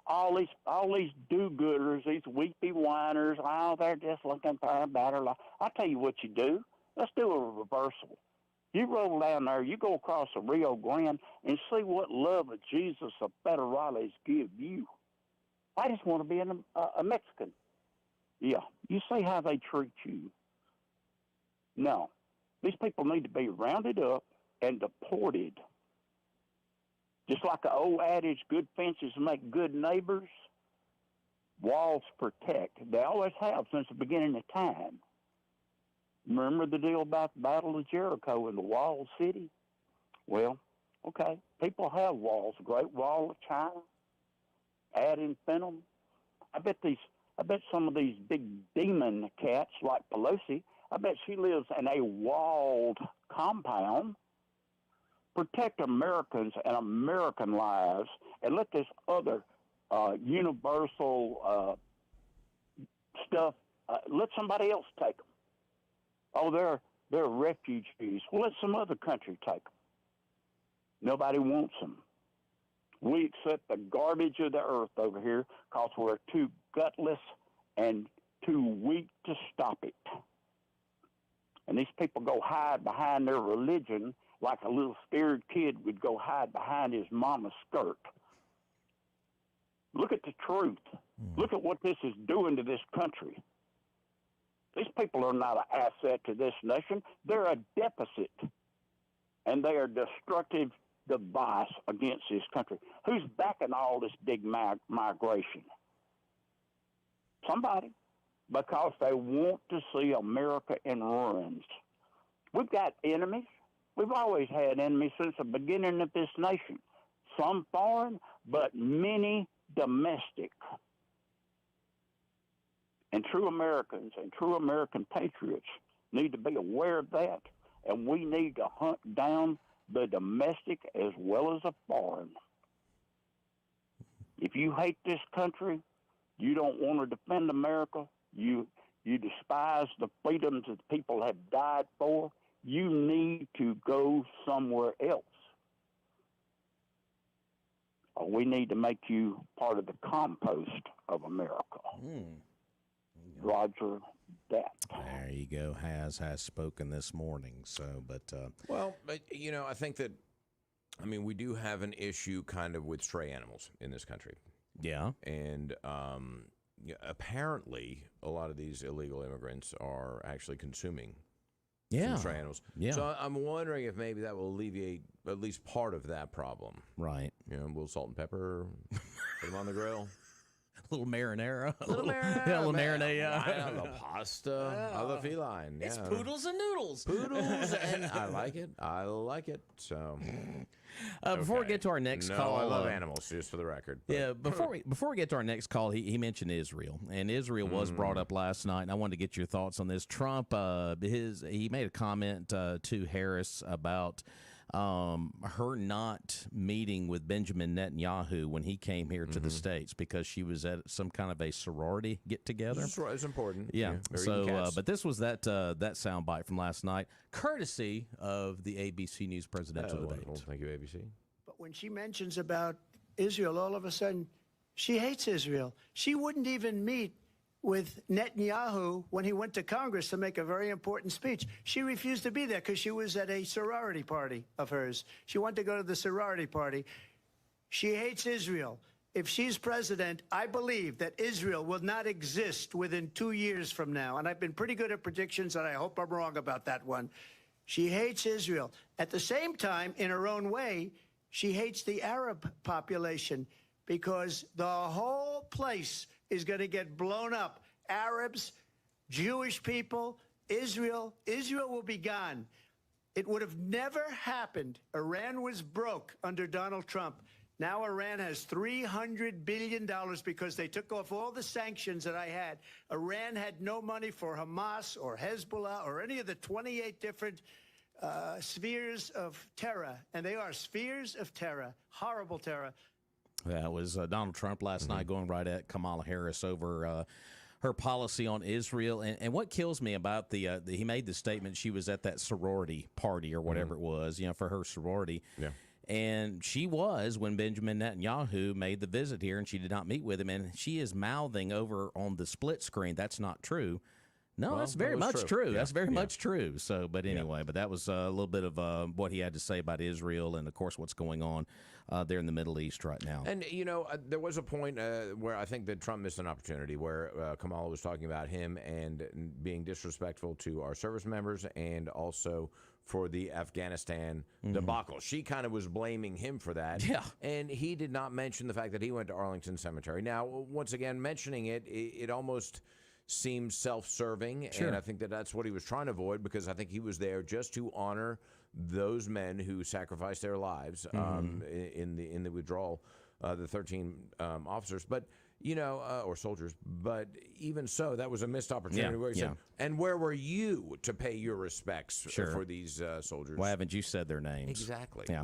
all these do-gooders, these weepy whiners, they're just looking for a better life. I'll tell you what you do. Let's do a reversal. You roll down there, you go across the Rio Grande, and see what love of Jesus the federales give you. I just want to be a Mexican. Yeah, you see how they treat you. No, these people need to be rounded up and deported. Just like the old adage, good fences make good neighbors, walls protect. They always have since the beginning of time. Remember the deal about the Battle of Jericho and the walled city? Well, okay, people have walls. Great Wall of China, ad infinitum. I bet some of these big demon cats like Pelosi, I bet she lives in a walled compound. Protect Americans and American lives, and let this other universal stuff, let somebody else take them. Oh, they're refugees. Well, let some other country take them. Nobody wants them. We accept the garbage of the earth over here because we're too gutless and too weak to stop it. And these people go hide behind their religion like a little scared kid would go hide behind his mama's skirt. Look at the truth. Look at what this is doing to this country. These people are not an asset to this nation. They're a deficit. And they are a destructive device against this country. Who's backing all this big migration? Somebody. Because they want to see America in ruins. We've got enemies. We've always had enemies since the beginning of this nation. Some foreign, but many domestic. And true Americans and true American patriots need to be aware of that, and we need to hunt down the domestic as well as the foreign. If you hate this country, you don't want to defend America, you despise the freedoms that people have died for, you need to go somewhere else. Or we need to make you part of the compost of America. Roger that. There you go. Has spoken this morning. So, but I think that, we do have an issue kind of with stray animals in this country. Yeah. And apparently a lot of these illegal immigrants are actually consuming some stray animals. Yeah. So I'm wondering if maybe that will alleviate at least part of that problem. Right. A little salt and pepper, put them on the grill. A little marinara. A little marinara. Yeah, a little marinade. Yeah. The pasta. Yeah. The feline. It's poodles and noodles. Poodles and I like it. So before we get to our next call, I love animals, just for the record. But. Yeah, before we get to our next call, he mentioned Israel, and Israel was brought up last night, and I wanted to get your thoughts on this. Trump, he made a comment to Harris about her not meeting with Benjamin Netanyahu when he came here to the States because she was at some kind of a sorority get-together. It's important. Yeah. But this was that soundbite from last night, courtesy of the ABC News presidential debate. Well, thank you, ABC. when she mentions about Israel, all of a sudden, she hates Israel. She wouldn't even meet with Netanyahu when he went to Congress to make a very important speech. She refused to be there because she was at a sorority party of hers. She wanted to go to the sorority party. She hates Israel. If she's president, I believe that Israel will not exist within 2 years from now. And I've been pretty good at predictions, and I hope I'm wrong about that one. She hates Israel. At the same time, in her own way, she hates the Arab population because the whole place is going to get blown up. Arabs, Jewish people, Israel will be gone. It would have never happened. Iran was broke under Donald Trump. Now Iran has $300 billion because they took off all the sanctions that I had. Iran had no money for Hamas or Hezbollah or any of the 28 different spheres of terror. And they are spheres of terror, horrible terror. That was Donald Trump last night going right at Kamala Harris over her policy on Israel. And what kills me about he made the statement she was at that sorority party or whatever it was, for her sorority. Yeah. And she was when Benjamin Netanyahu made the visit here, and she did not meet with him. And she is mouthing over on the split screen, that's not true. No, Well, that's very that was much true. true. Yeah. That's very Yeah. much true. So, but anyway, but that was a little bit of what he had to say about Israel and, of course, what's going on there in the Middle East right now. And, there was a point where I think that Trump missed an opportunity where Kamala was talking about him and being disrespectful to our service members and also for the Afghanistan debacle. She kind of was blaming him for that. Yeah. And he did not mention the fact that he went to Arlington Cemetery. Now, once again, mentioning it almost seems self-serving, Sure. and I think that that's what he was trying to avoid because I think he was there just to honor those men who sacrificed their lives in the withdrawal, the 13 officers, but or soldiers. But even so, that was a missed opportunity. Yeah, Where he said, and where were you to pay your respects for these soldiers? Why haven't you said their names? Exactly. Yeah.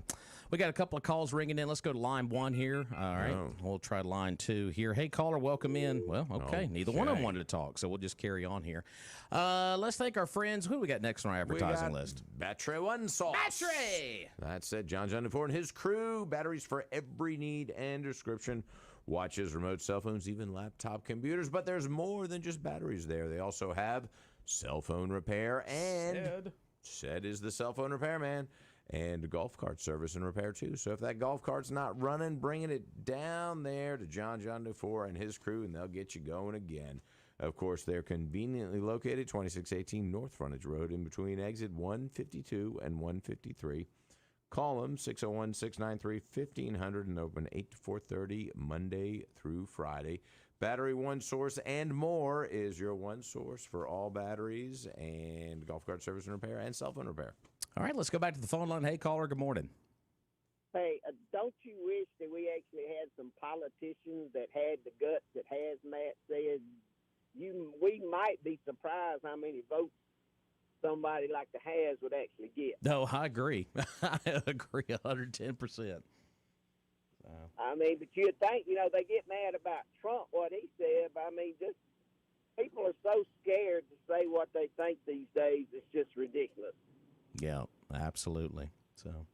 We got a couple of calls ringing in. Let's go to line 1 here. All right. We'll try line 2 here. Hey, caller, welcome in. Well, okay. Neither one of them wanted to talk, so we'll just carry on here. Let's thank our friends. Who do we got next on our advertising list? Battery One Sauce. Battery! That's it. John DeFore and his crew. Batteries for every need and description. Watches, remote cell phones, even laptop computers. But there's more than just batteries there. They also have cell phone repair and Said is the cell phone repairman, and golf cart service and repair too. So if that golf cart's not running, bringing it down there to John DeFore and his crew, and they'll get you going again. Of course, they're conveniently located 2618 North Frontage Road in between exit 152 and 153. Call them 601-693-1500 and open 8 to 4:30 Monday through Friday. Battery One Source and more is your one source for all batteries and golf cart service and repair and cell phone repair. All right, let's go back to the phone line. Hey, caller, good morning. Hey, don't you wish that we actually had some politicians that had the guts that Hazmat said? We might be surprised how many votes somebody like the Has would actually get. No, I agree. I agree 110%. I mean, but you'd think, they get mad about Trump, what he said, but I mean, just people are so scared to say what they think these days. It's just ridiculous. Yeah, absolutely. So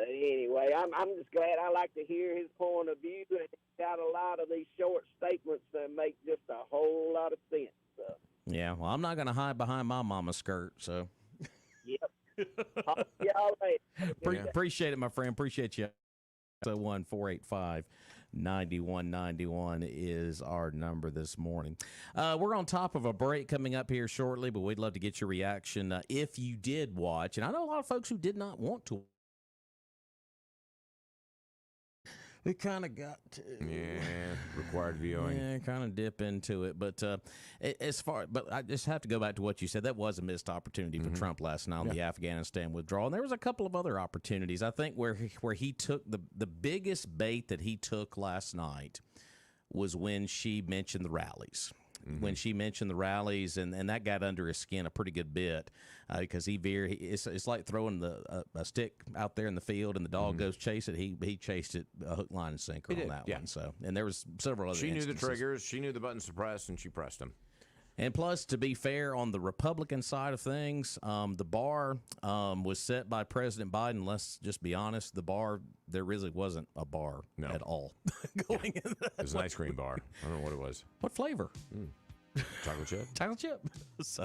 anyway, I'm just glad. I like to hear his point of view, and he's got a lot of these short statements that make just a whole lot of sense. So. Yeah, well, I'm not going to hide behind my mama's skirt, so. Yep. Y'all later. Appreciate it, my friend. Appreciate you. 601-485-9191 is our number this morning. We're on top of a break coming up here shortly, but we'd love to get your reaction if you did watch. And I know a lot of folks who did not want to. We kind of got to. Yeah, required viewing. Yeah, kind of dip into it. But but I just have to go back to what you said. That was a missed opportunity for Trump last night on the Afghanistan withdrawal. And there was a couple of other opportunities. I think where he took the biggest bait that he took last night was when she mentioned the rallies. When she mentioned the rallies, and that got under his skin a pretty good bit because it's like throwing a stick out there in the field and the dog goes chase it. He chased it hook, line, and sinker on that one. So, and there was several other She knew the instances. triggers. She knew the buttons to press, and she pressed them. And plus, to be fair, on the Republican side of things, the bar was set by President Biden. Let's just be honest, the bar, there really wasn't a bar at all. Going in It was an ice cream bar. I don't know what it was. What flavor? Chocolate chip? Chocolate chip. So,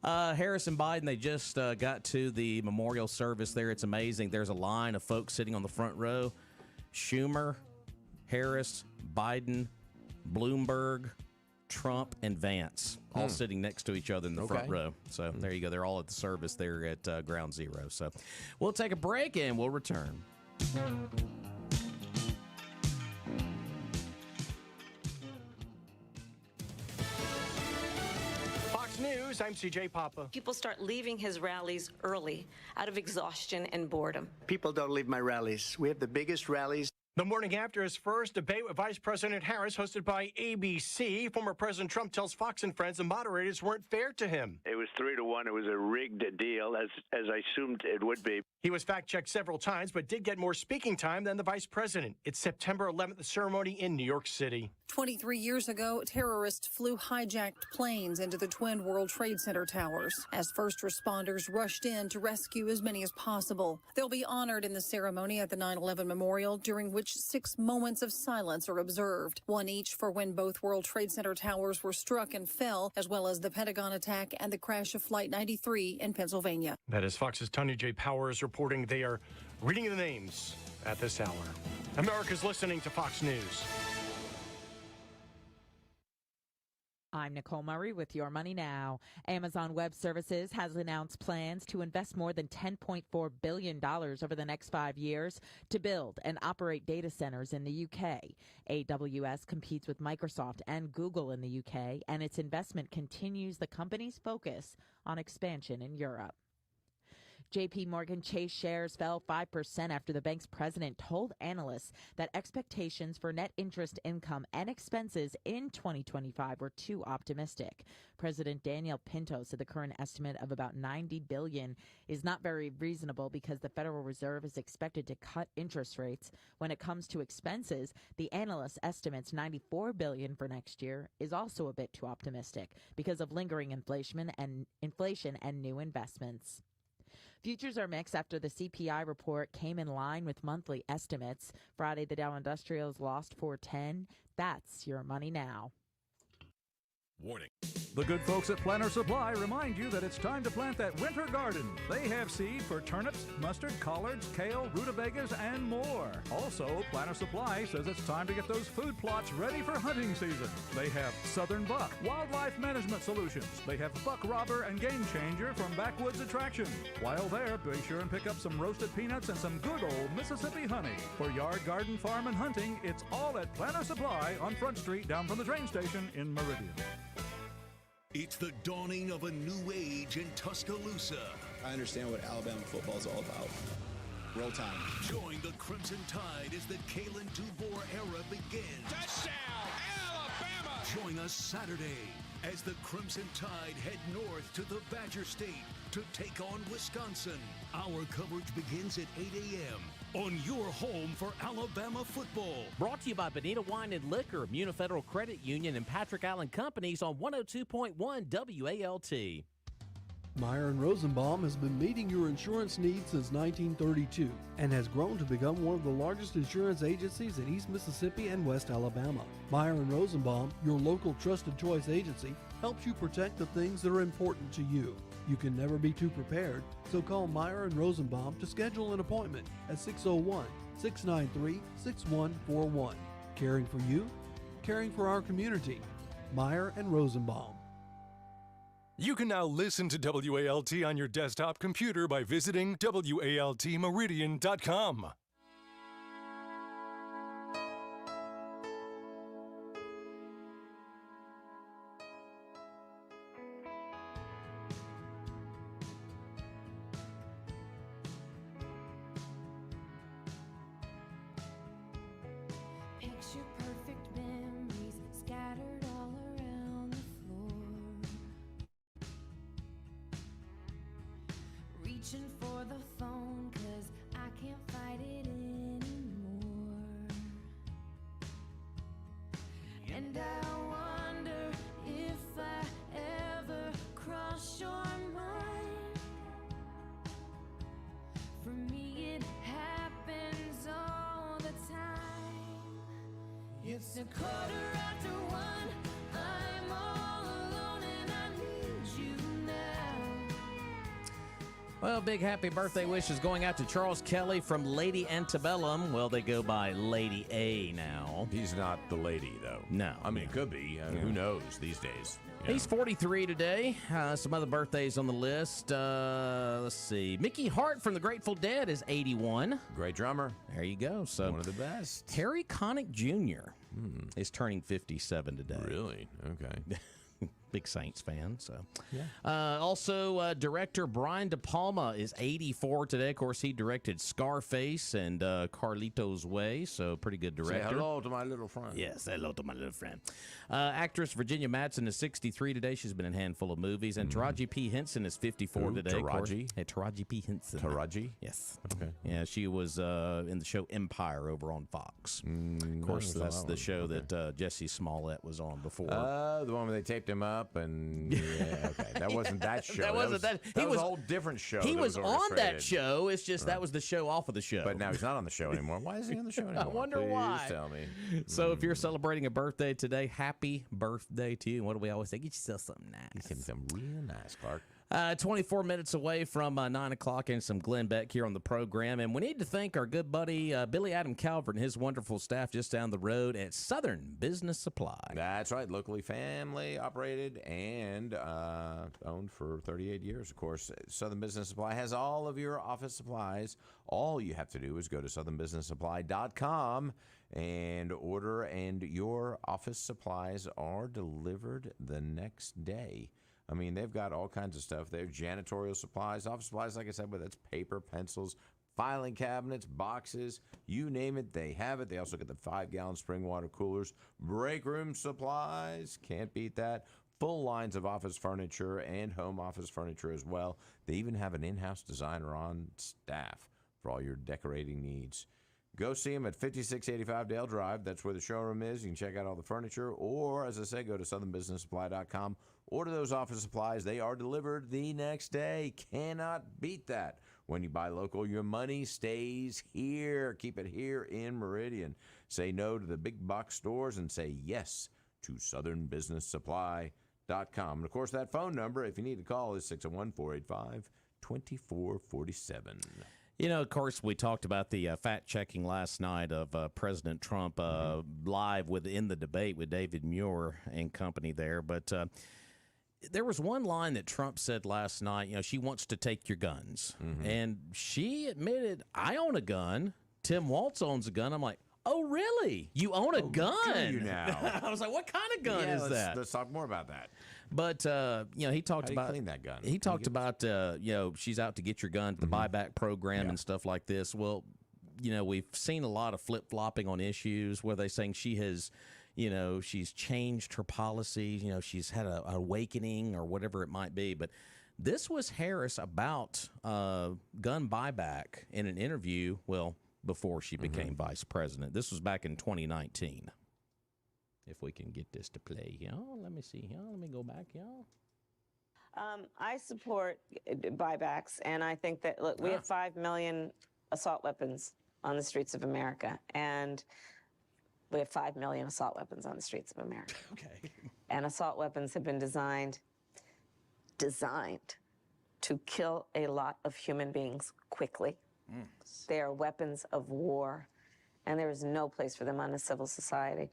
Harris and Biden, they just got to the memorial service there. It's amazing. There's a line of folks sitting on the front row. Schumer, Harris, Biden, Bloomberg, Trump, and Vance, all sitting next to each other in the front row. So there you go. They're all at the service there at Ground Zero. So we'll take a break and we'll return. Fox News, I'm CJ Papa. People start leaving his rallies early out of exhaustion and boredom. People don't leave my rallies. We have the biggest rallies. The morning after his first debate with Vice President Harris, hosted by ABC, former President Trump tells Fox and Friends the moderators weren't fair to him. It was 3-1. It was a rigged deal, as I assumed it would be. He was fact-checked several times, but did get more speaking time than the vice president. It's September 11th, the ceremony in New York City. 23 years ago, terrorists flew hijacked planes into the Twin World Trade Center towers as first responders rushed in to rescue as many as possible. They'll be honored in the ceremony at the 9/11 Memorial, during which 6 moments of silence are observed, one each for when both World Trade Center towers were struck and fell, as well as the Pentagon attack and the crash of Flight 93 in Pennsylvania. That is Fox's Tanya J. Powers reporting. They are reading the names at this hour. America's listening to Fox News. I'm Nicole Murray with Your Money Now. Amazon Web Services has announced plans to invest more than $10.4 billion over the next 5 years to build and operate data centers in the UK. AWS competes with Microsoft and Google in the UK, and its investment continues the company's focus on expansion in Europe. J.P. Morgan Chase shares fell 5% after the bank's president told analysts that expectations for net interest income and expenses in 2025 were too optimistic. President Daniel Pinto said the current estimate of about $90 billion is not very reasonable because the Federal Reserve is expected to cut interest rates. When it comes to expenses, the analyst estimates $94 billion for next year is also a bit too optimistic because of lingering inflation and new investments. Futures are mixed after the CPI report came in line with monthly estimates. Friday, the Dow Industrials lost 410. That's Your Money Now. Warning. The good folks at Planter Supply remind you that it's time to plant that winter garden. They have seed for turnips, mustard, collards, kale, rutabagas, and more. Also, Planter Supply says it's time to get those food plots ready for hunting season. They have southern buck, wildlife management solutions. They have buck robber and game changer from backwoods attraction. While there, be sure and pick up some roasted peanuts and some good old Mississippi honey. For yard, garden, farm, and hunting, it's all at Planter Supply on Front Street down from the train station in Meridian. It's the dawning of a new age in Tuscaloosa. I understand what Alabama football is all about. Roll time. Join the Crimson Tide as the Kalen DuBois era begins. Touchdown, Alabama! Join us Saturday as the Crimson Tide head north to the Badger State to take on Wisconsin. Our coverage begins at 8 a.m. on your home for Alabama football. Brought to you by Bonita Wine and Liquor, Muna Federal Credit Union, and Patrick Allen Companies on 102.1 WALT. Meyer & Rosenbaum has been meeting your insurance needs since 1932 and has grown to become one of the largest insurance agencies in East Mississippi and West Alabama. Meyer & Rosenbaum, your local trusted choice agency, helps you protect the things that are important to you. You can never be too prepared, so call Meyer & Rosenbaum to schedule an appointment at 601-693-6141. Caring for you, caring for our community. Meyer & Rosenbaum. You can now listen to WALT on your desktop computer by visiting WALTmeridian.com. Picture perfect memories scattered all around the floor. Reaching for the phone 'cause I can't fight it anymore. And I wonder if I It's a 1:15. I'm all alone and I need you now. Well, big happy birthday wishes going out to Charles Kelly from Lady Antebellum. Well, they go by Lady A now. He's not the lady, though. No. I mean, it could be. Who knows these days? He's 43 today. Some other birthdays on the list. Let's see. Mickey Hart from the Grateful Dead is 81. Great drummer. There you go. So one of the best. Harry Connick Jr. is turning 57 today. Really? Okay. Big Saints fan. So, yeah. Also, director Brian De Palma is 84 today. Of course, he directed Scarface and Carlito's Way. So, pretty good director. Say hello to my little friend. Yes, hello to my little friend. Actress Virginia Madsen is 63 today. She's been in a handful of movies. And Taraji P. Henson is 54 today. Taraji? Hey, Taraji P. Henson. Taraji? Yes. Okay. Yeah, she was in the show Empire over on Fox. Of course, that's the show that Jesse Smollett was on before. The one where they taped him up and okay, that wasn't that show. That wasn't that. That was a whole different show. He that was on that orchestrated. show. It's just that was the show off of the show. But now he's not on the show anymore. Why is he on the show anymore? I wonder Please why. Tell me. So if you're celebrating a birthday today, happy birthday to you. And what do we always say? Get yourself something nice. Get him something real nice, Clark. 24 minutes away from 9 o'clock and some Glenn Beck here on the program. And we need to thank our good buddy Billy Adam Calvert and his wonderful staff just down the road at Southern Business Supply. That's right. Locally family operated and owned for 38 years, of course. Southern Business Supply has all of your office supplies. All you have to do is go to southernbusinesssupply.com and order, and your office supplies are delivered the next day. I mean, they've got all kinds of stuff. They have janitorial supplies, office supplies, like I said, whether it's paper, pencils, filing cabinets, boxes, you name it, they have it. They also get the 5-gallon spring water coolers, break room supplies, can't beat that. Full lines of office furniture and home office furniture as well. They even have an in-house designer on staff for all your decorating needs. Go see them at 5685 Dale Drive. That's where the showroom is. You can check out all the furniture. Or, as I say, go to southernbusinesssupply.com. Order those office supplies. They are delivered the next day. Cannot beat that. When you buy local, your money stays here. Keep it here in Meridian. Say no to the big box stores and say yes to southernbusinesssupply.com. And, of course, that phone number, if you need to call, is 601-485-2447. You know, of course, we talked about the fact-checking last night of President Trump live within the debate with David Muir and company there. But there was one line that Trump said last night, you know, she wants to take your guns. And she admitted, I own a gun. Tim Walz owns a gun. I'm like, oh, really? You own a gun? Do you now? I was like, what kind of gun is that? Let's talk more about that. But, you know, he talked How do you about clean that gun? He talked about, you know, she's out to get your gun, the buyback program and stuff like this. Well, you know, we've seen a lot of flip-flopping on issues where they're saying she has, you know, she's changed her policies. You know, she's had an awakening or whatever it might be. But this was Harris about gun buyback in an interview, well, before she became vice president. This was back in 2019. If we can get this to play, let me see, let me go back, I support buybacks, and I think that, look, we have 5 million assault weapons on the streets of America, and we have 5 million assault weapons on the streets of America. Okay. And assault weapons have been designed to kill a lot of human beings quickly. They are weapons of war, and there is no place for them on a civil society,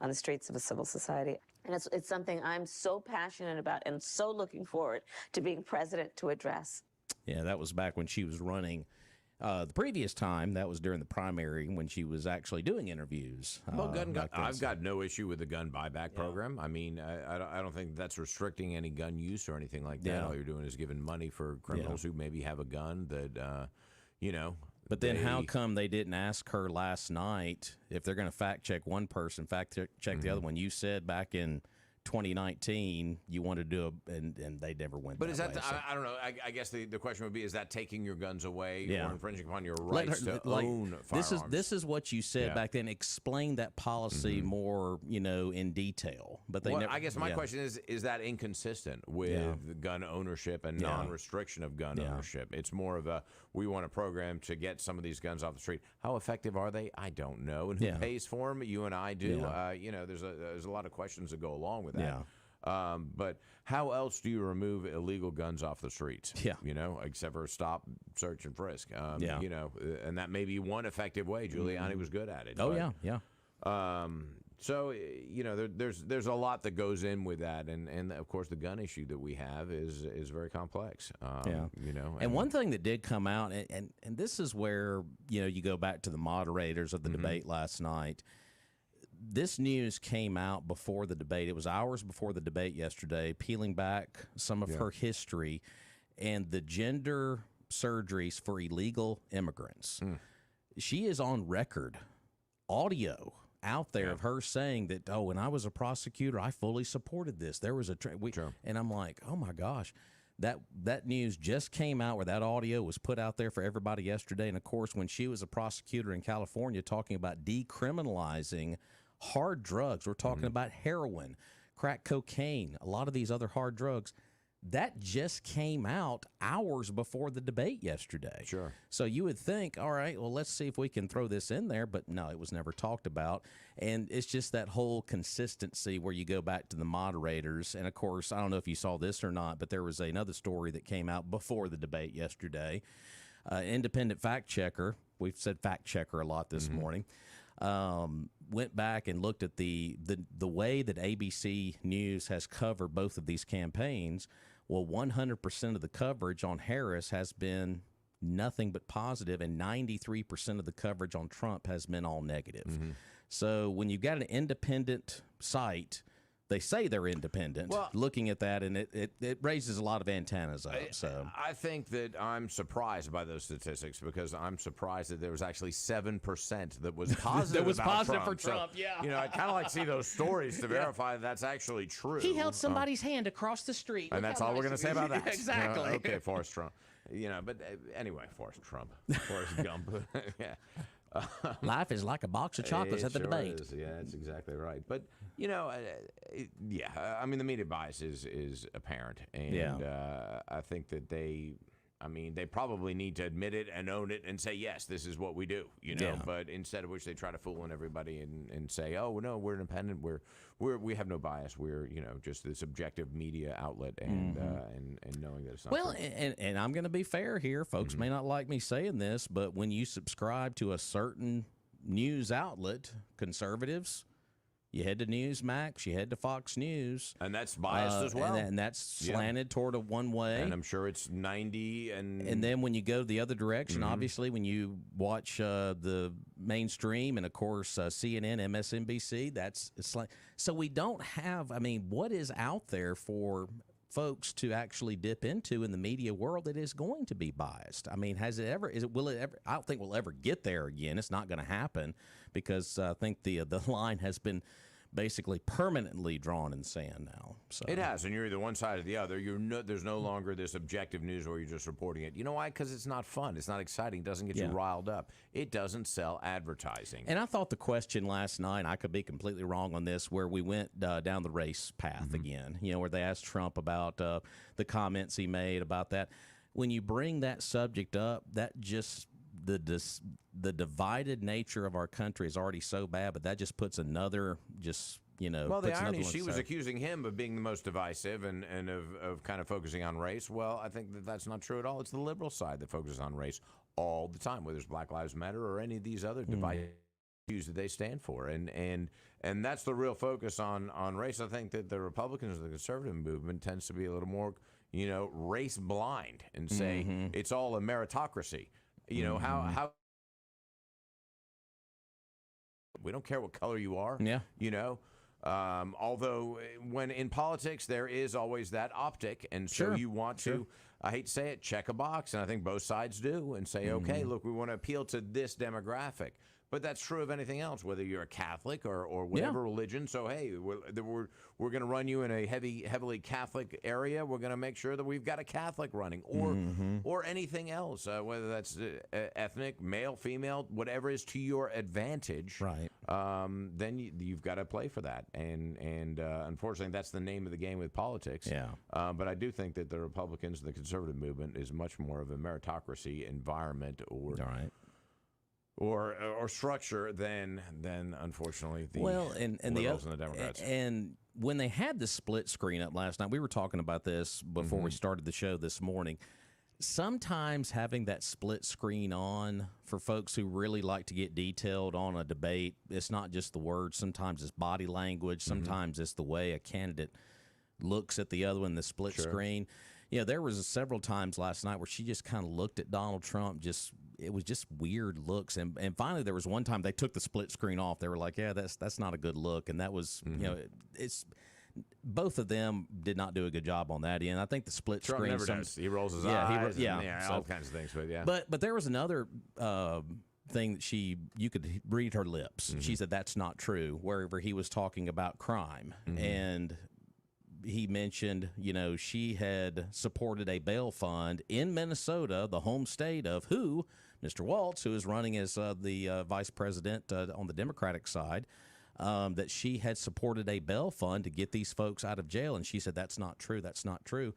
on the streets of a civil society. And it's something I'm so passionate about and so looking forward to being president to address. Yeah, that was back when she was running. The previous time, that was during the primary when she was actually doing interviews. Well, I've got no issue with the gun buyback program. I mean, I don't think that's restricting any gun use or anything like that. Yeah. All you're doing is giving money for criminals who maybe have a gun that, you know. But then how come they didn't ask her last night if they're going to fact check one person, fact check the other one? You said back in 2019, you want to do and they never went. But that is that way, so. I don't know. I guess the question would be: is that taking your guns away Yeah. or infringing upon your rights to own firearms? This is what you said back then. Explain that policy more, in detail. But they never. I guess my question is that inconsistent with gun ownership and non-restriction of gun ownership? It's more of a we want a program to get some of these guns off the street. How effective are they? I don't know. And who pays for them? You and I do. There's a lot of questions that go along with that. Yeah. But how else do you remove illegal guns off the streets? Yeah. Except for stop, search, and frisk. And that may be one effective way. Giuliani was good at it. Oh, but, yeah. So there's a lot that goes in with that, and of course the gun issue that we have is very complex. And one thing that did come out, and this is where you go back to the moderators of the debate last night. This news came out before the debate. It was hours before the debate yesterday, peeling back some of her history and the gender surgeries for illegal immigrants. She is on record, audio out there of her saying that, when I was a prosecutor, I fully supported this. There was and I'm like, oh my gosh, that news just came out where that audio was put out there for everybody yesterday. And of course, when she was a prosecutor in California talking about decriminalizing hard drugs, we're talking about heroin, crack cocaine, a lot of these other hard drugs. That just came out hours before the debate yesterday. Sure. So you would think, all right, well, let's see if we can throw this in there. But no, it was never talked about. And it's just that whole consistency where you go back to the moderators. And, of course, I don't know if you saw this or not, but there was another story that came out before the debate yesterday. Independent fact checker, we've said fact checker a lot this morning, went back and looked at the way that ABC News has covered both of these campaigns. Well, 100% of the coverage on Harris has been nothing but positive, and 93% of the coverage on Trump has been all negative. So when you've got an independent site, they say they're independent, looking at that, and it raises a lot of antennas up. So I think that I'm surprised by those statistics because I'm surprised that there was actually 7% that was positive. That was about positive Trump. for Trump, So, I kind of like to see those stories to verify that that's actually true. he held somebody's hand across the street, and that's all we're going to say about that. Exactly. Okay, Forrest Trump. But anyway, Forrest Trump, Forrest Gump. Life is like a box of chocolates at the debate. Is. Yeah, that's exactly right. But I mean, the media bias is apparent, and I think that they probably need to admit it and own it and say, yes, this is what we do. But instead of which they try to fool everybody and say, oh no, we're independent, we have no bias, we're just this objective media outlet, and knowing that it's not well, true. and I'm going to be fair here. Folks may not like me saying this, but when you subscribe to a certain news outlet, conservatives, you head to Newsmax, you head to Fox News. And that's biased as well. And that's slanted toward a one way. And I'm sure it's 90. And then when you go the other direction, obviously, when you watch the mainstream and, of course, CNN, MSNBC, it's like, so we don't have, what is out there for folks to actually dip into in the media world that is going to be biased? Will it ever? I don't think we'll ever get there again. It's not going to happen because I think the line has been basically permanently drawn in sand now. So it has, and you're either one side or the other. There's no longer this objective news where you're just reporting it. You know why? Because it's not fun. It's not exciting. It doesn't get you riled up. It doesn't sell advertising. And I thought the question last night, I could be completely wrong on this, where we went down the race path again, where they asked Trump about the comments he made about that. When you bring that subject up, that just the divided nature of our country is already so bad, but that just puts another well, the irony is she was accusing him of being the most divisive and of kind of focusing on race. Well, I think that's not true at all. It's the liberal side that focuses on race all the time, whether it's Black Lives Matter or any of these other divisive issues that they stand for. And that's the real focus on race. I think that the Republicans, the conservative movement, tends to be a little more, race blind and say it's all a meritocracy. How we don't care what color you are. Although when in politics there is always that optic, and so you want to, I hate to say it, check a box, and I think both sides do, and say, okay, look, we want to appeal to this demographic. But that's true of anything else, whether you're a Catholic or whatever religion. So, hey, we're going to run you in a heavily Catholic area. We're going to make sure that we've got a Catholic running, or anything else, whether that's ethnic, male, female, whatever is to your advantage. Right. Then you've got to play for that, and unfortunately, that's the name of the game with politics. Yeah. But I do think that the Republicans and the conservative movement is much more of a meritocracy environment, or structure than unfortunately the liberals and the Democrats. And when they had the split screen up last night, we were talking about this before we started the show this morning. Sometimes having that split screen on for folks who really like to get detailed on a debate, it's not just the words. Sometimes it's body language. Sometimes it's the way a candidate looks at the other one, the split screen. You know, there was several times last night where she just kind of looked at Donald Trump. It was just weird looks. And finally, there was one time they took the split screen off. They were like, yeah, that's not a good look. And that was, you know, it's both of them did not do a good job on that end. I think the split Trump screen. never does. He rolls his eyes. All kinds of things. But yeah. But there was another thing that you could read her lips. She said that's not true. Wherever he was talking about crime and he mentioned, you know, she had supported a bail fund in Minnesota, the home state of Mr. Waltz, who is running as the vice president on the Democratic side, that she had supported a bail fund to get these folks out of jail. And she said, that's not true. That's not true.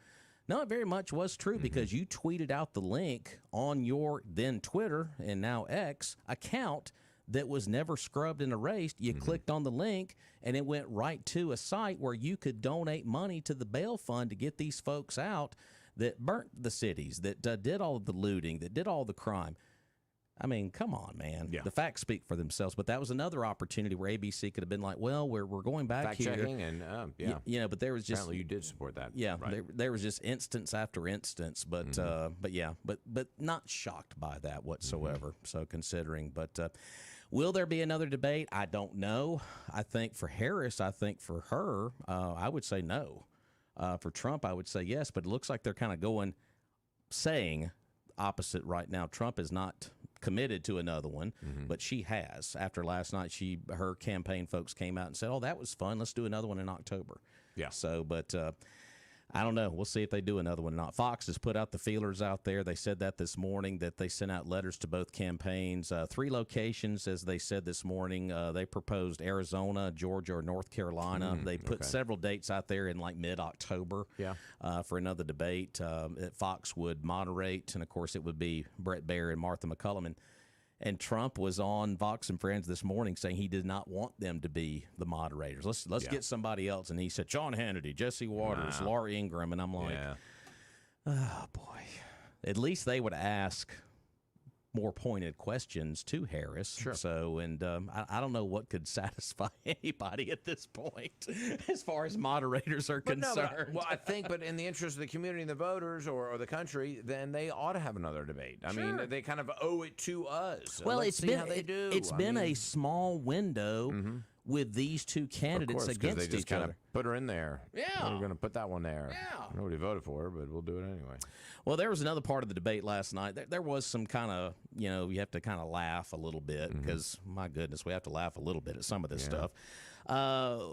No, it very much was true because you tweeted out the link on your then Twitter and now X account that was never scrubbed and erased. You clicked on the link, and it went right to a site where you could donate money to the bail fund to get these folks out that burnt the cities, that did all of the looting, that did all the crime. I mean, come on, man. Yeah. The facts speak for themselves. But that was another opportunity where ABC could have been like, well, we're going back here. Fact-checking and, You know, but there was just... Apparently you did support that. Yeah, right. there was just instance after instance. But but not shocked by that whatsoever. So considering... But will there be another debate? I don't know. I think for Harris, I think for her, I would say no. For Trump, I would say yes. But it looks like they're kind of saying opposite right now. Trump is not committed to another one, but she has. After last night, her campaign folks came out and said, oh, that was fun. Let's do another one in October. Yeah. So, but I don't know. We'll see if they do another one or not. Fox has put out the feelers out there. They said that this morning, that they sent out letters to both campaigns. 3 locations, as they said this morning. They proposed Arizona, Georgia, or North Carolina. They put several dates out there in like mid-October for another debate that Fox would moderate. And, of course, it would be Brett Baer and Martha McCullum. And Trump was on Fox and Friends this morning saying he did not want them to be the moderators. Let's get somebody else. And he said, Sean Hannity, Jesse Waters, Laura Ingraham. And I'm like, oh, boy. At least they would ask more pointed questions to Harris. Sure. So, and I don't know what could satisfy anybody at this point as far as moderators are concerned. I think, but in the interest of the community and the voters or the country, then they ought to have another debate. I mean, they kind of owe it to us. Well, Let's see how they do. It's been a small window with these two candidates against they just each kind other. of put her in there. Yeah. We're going to put that one there. Yeah. Nobody voted for her, but we'll do it anyway. Well, there was another part of the debate last night. There was some kind of, you know, you have to kind of laugh a little bit because, my goodness, we have to laugh a little bit at some of this stuff.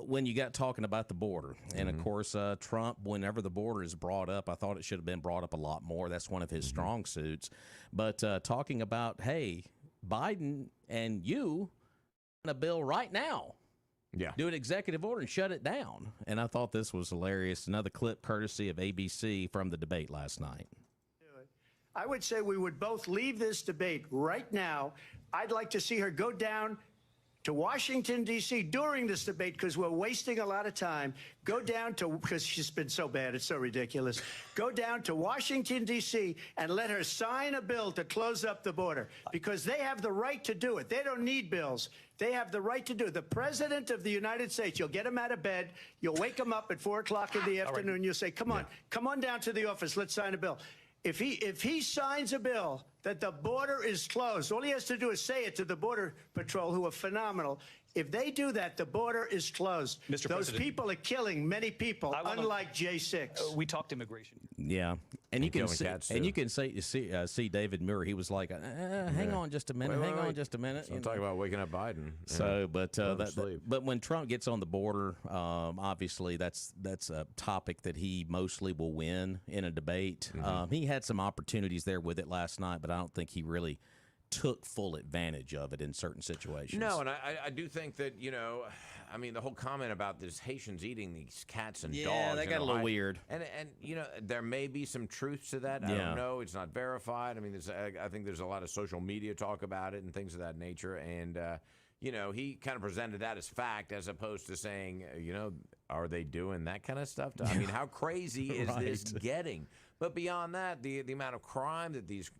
When you got talking about the border. And, of course, Trump, whenever the border is brought up, I thought it should have been brought up a lot more. That's one of his strong suits. But talking about, hey, Biden and you a bill right now. Yeah. Do an executive order and shut it down. And I thought this was hilarious. Another clip courtesy of ABC from the debate last night. I would say we would both leave this debate right now. I'd like to see her go down to Washington, D.C. during this debate because we're wasting a lot of time. Go down to, because she's been so bad, it's so ridiculous. Go down to Washington, D.C. and let her sign a bill to close up the border because they have the right to do it. They don't need bills. They have the right to do it. The President of the United States, you'll get him out of bed. You'll wake him up at 4 o'clock in the afternoon. You'll say, come on down to the office. Let's sign a bill. If he signs a bill that the border is closed, all he has to do is say it to the Border Patrol, who are phenomenal. If they do that, the border is closed. Mr. Those President, people are killing many people, unlike J6. We talked immigration. Yeah, and you can see David Muir. He was like, "Hang on just a minute. Hang on just a minute." So talk about waking up Biden. So, but when Trump gets on the border, obviously that's a topic that he mostly will win in a debate. He had some opportunities there with it last night, but I don't think he really took full advantage of it in certain situations. No, and I do think that, I mean, the whole comment about this Haitians eating these cats and dogs. Yeah, that got a little weird. And there may be some truth to that. I don't know. It's not verified. I mean, I think there's a lot of social media talk about it and things of that nature. And, he kind of presented that as fact as opposed to saying, are they doing that kind of stuff? I mean, how crazy is this getting? But beyond that, the amount of crime that these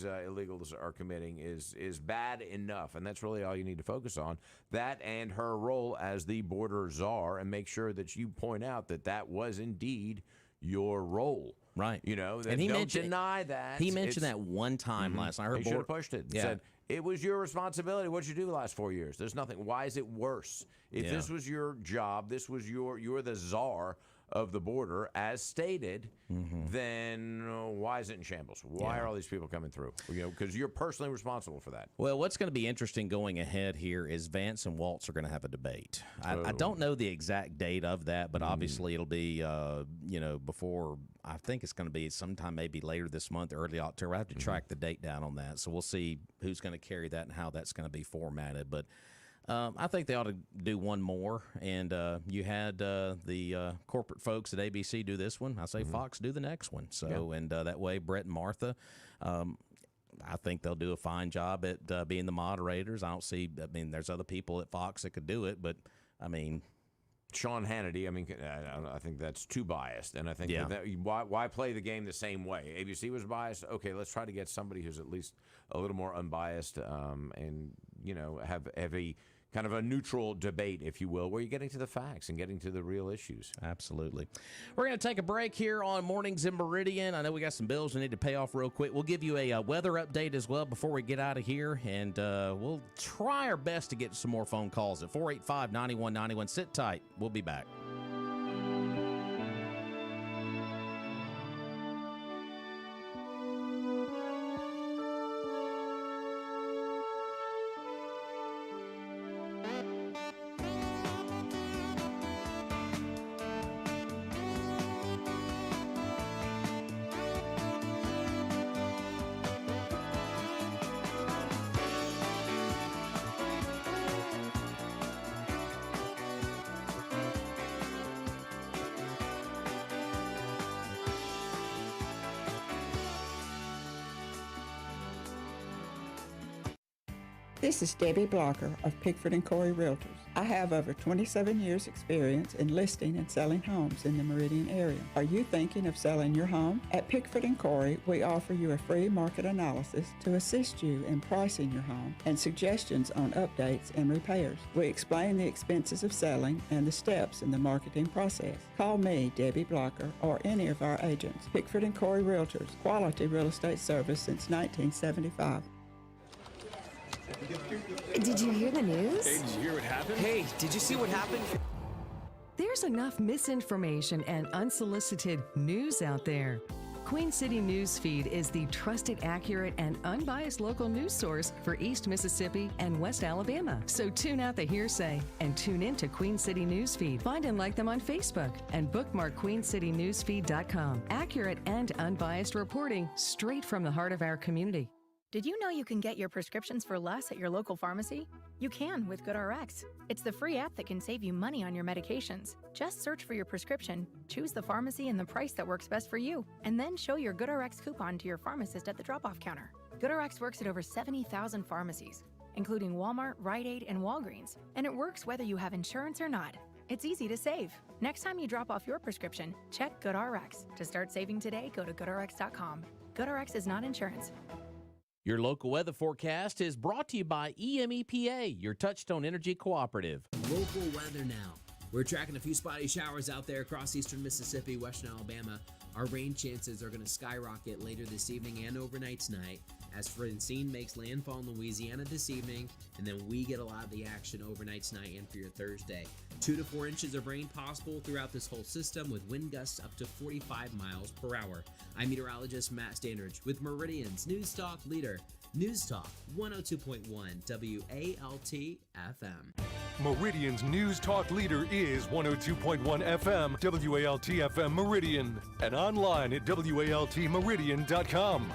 illegals are committing is bad enough, and that's really all you need to focus on. That and her role as the border czar, and make sure that you point out that was indeed your role. Right. And he don't deny that. He mentioned that one time last night. He should have pushed it. Yeah. Said, it was your responsibility. What'd you do the last 4 years? There's nothing. Why is it worse? If this was your job, this was you're the czar of the border, as stated, then why is it in shambles? Why are all these people coming through? Because you're personally responsible for that. Well, what's going to be interesting going ahead here is Vance and Waltz are going to have a debate. I don't know the exact date of that, but obviously it'll be, before, I think it's going to be sometime maybe later this month, early October. I have to track the date down on that. So we'll see who's going to carry that and how that's going to be formatted. But I think they ought to do one more, and you had the corporate folks at ABC do this one. I say Fox do the next one. So, and that way, Brett and Martha, I think they'll do a fine job at being the moderators. I there's other people at Fox that could do it, but Sean Hannity, I think that's too biased, and I think why play the game the same way? ABC was biased. Okay, let's try to get somebody who's at least a little more unbiased, and have a kind of a neutral debate, if you will, where you're getting to the facts and getting to the real issues. Absolutely. We're going to take a break here on Mornings in Meridian. I know we got some bills we need to pay off real quick. We'll give you a weather update as well before we get out of here, and we'll try our best to get some more phone calls at 485-9191. Sit tight. We'll be back. This is Debbie Blocker of Pickford & Corey Realtors. I have over 27 years experience in listing and selling homes in the Meridian area. Are you thinking of selling your home? At Pickford & Corey, we offer you a free market analysis to assist you in pricing your home and suggestions on updates and repairs. We explain the expenses of selling and the steps in the marketing process. Call me, Debbie Blocker, or any of our agents. Pickford & Corey Realtors, quality real estate service since 1975. Did you hear the news? Hey, did you hear what happened? Hey, did you see what happened? There's enough misinformation and unsolicited news out there. Queen City Newsfeed is the trusted, accurate, and unbiased local news source for East Mississippi and West Alabama. So tune out the hearsay and tune in to Queen City Newsfeed. Find and like them on Facebook and bookmark queencitynewsfeed.com. Accurate and unbiased reporting straight from the heart of our community. Did you know you can get your prescriptions for less at your local pharmacy? You can with GoodRx. It's the free app that can save you money on your medications. Just search for your prescription, choose the pharmacy and the price that works best for you, and then show your GoodRx coupon to your pharmacist at the drop-off counter. GoodRx works at over 70,000 pharmacies, including Walmart, Rite Aid, and Walgreens, and it works whether you have insurance or not. It's easy to save. Next time you drop off your prescription, check GoodRx. To start saving today, go to GoodRx.com. GoodRx is not insurance. Your local weather forecast is brought to you by EMEPA, your Touchstone Energy Cooperative. Local weather now. We're tracking a few spotty showers out there across eastern Mississippi, western Alabama. Our rain chances are going to skyrocket later this evening and overnight tonight as Francine makes landfall in Louisiana this evening, and then we get a lot of the action overnight tonight and for your Thursday. 2 to 4 inches of rain possible throughout this whole system with wind gusts up to 45 miles per hour. I'm meteorologist Matt Standridge with Meridian's News Talk leader, News Talk 102.1 WALT FM. Meridian's News Talk leader is 102.1 FM, WALT FM Meridian, and online at WALTmeridian.com.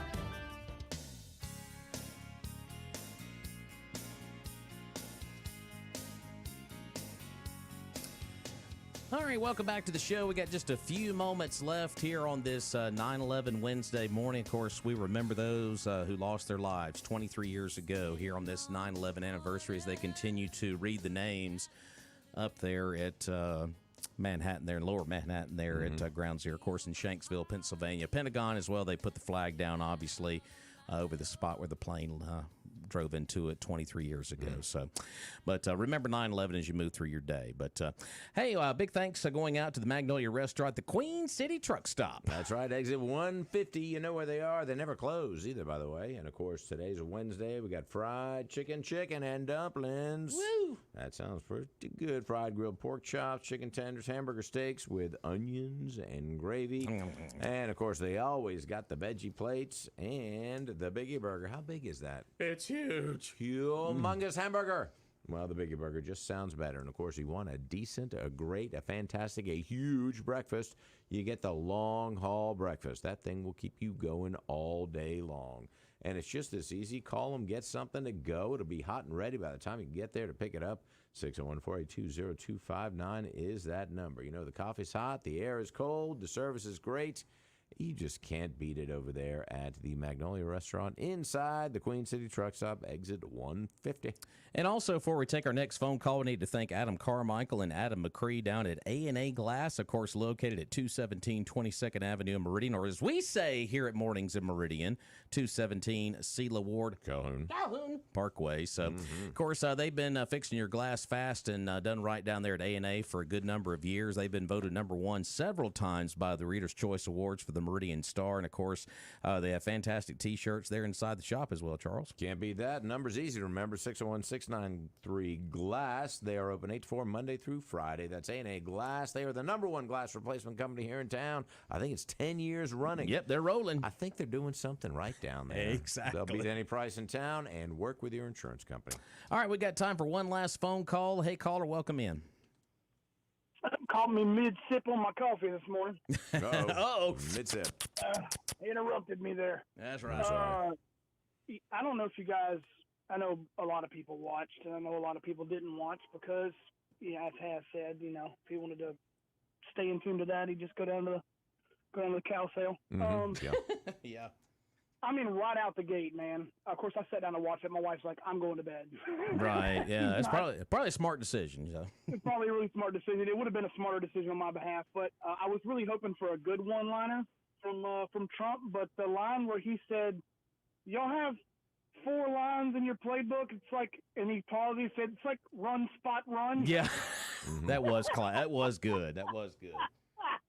All right, welcome back to the show. We got just a few moments left here on this 9/11 Wednesday morning. Of course, we remember those who lost their lives 23 years ago here on this 9/11 anniversary as they continue to read the names up there at Manhattan there, in lower Manhattan there at Ground Zero, of course, in Shanksville, Pennsylvania. Pentagon as well, they put the flag down, obviously, over the spot where the plane drove into it 23 years ago. So, but remember 9/11 as you move through your day. But hey, big thanks going out to the Magnolia Restaurant, the Queen City Truck Stop. That's right, exit 150. You know where they are. They never close either, by the way. And of course, today's a Wednesday. We got fried chicken, and dumplings. Woo! That sounds pretty good. Fried grilled pork chops, chicken tenders, hamburger steaks with onions and gravy. And of course, they always got the veggie plates and the Biggie Burger. How big is that? It's huge. Humongous hamburger. Well, the Biggie Burger just sounds better. And, of course, you want a decent, a great, a fantastic, a huge breakfast, you get the long haul breakfast. That thing will keep you going all day long. And it's just this easy. Call them, get something to go. It'll be hot and ready by the time you get there to pick it up. 601-482-0259 is that number. You know, the coffee's hot, the air is cold, the service is great. You just can't beat it over there at the Magnolia Restaurant inside the Queen City Truck Stop, exit 150. And also, before we take our next phone call, we need to thank Adam Carmichael and Adam McCree down at A&A Glass, of course, located at 217 22nd Avenue in Meridian, or as we say here at Mornings in Meridian, 217 Sela Ward Calhoun Parkway. So, of course, they've been fixing your glass fast and done right down there at A&A for a good number of years. They've been voted #1 several times by the Reader's Choice Awards for the Meridian Star. And, of course, they have fantastic T-shirts there inside the shop as well, Charles. Can't beat that. Number's easy to remember, 601-693-GLASS. They are open 8 to 4 Monday through Friday. That's A&A Glass. They are the #1 glass replacement company here in town. I think it's 10 years running. Yep, they're rolling. I think they're doing something right down there. Exactly. They'll beat any price in town and work with your insurance company. All right, we got time for one last phone call. Hey, caller, welcome in. Caught me mid-sip on my coffee this morning. Uh-oh. Mid-sip. Interrupted me there. That's right. I don't know if you guys, I know a lot of people watched, and I know a lot of people didn't watch because, as Has said, if he wanted to stay in tune to that, he'd just go down to the cow sale. Yeah. I mean, right out the gate, man. Of course, I sat down to watch it. My wife's like, "I'm going to bed." Right. Yeah. It's probably a smart decision. So. It's probably a really smart decision. It would have been a smarter decision on my behalf, but I was really hoping for a good one-liner from Trump. But the line where he said, "Y'all have 4 lines in your playbook," it's like, and he paused. He said, "It's like run, spot, run." Yeah. That was good. That was good.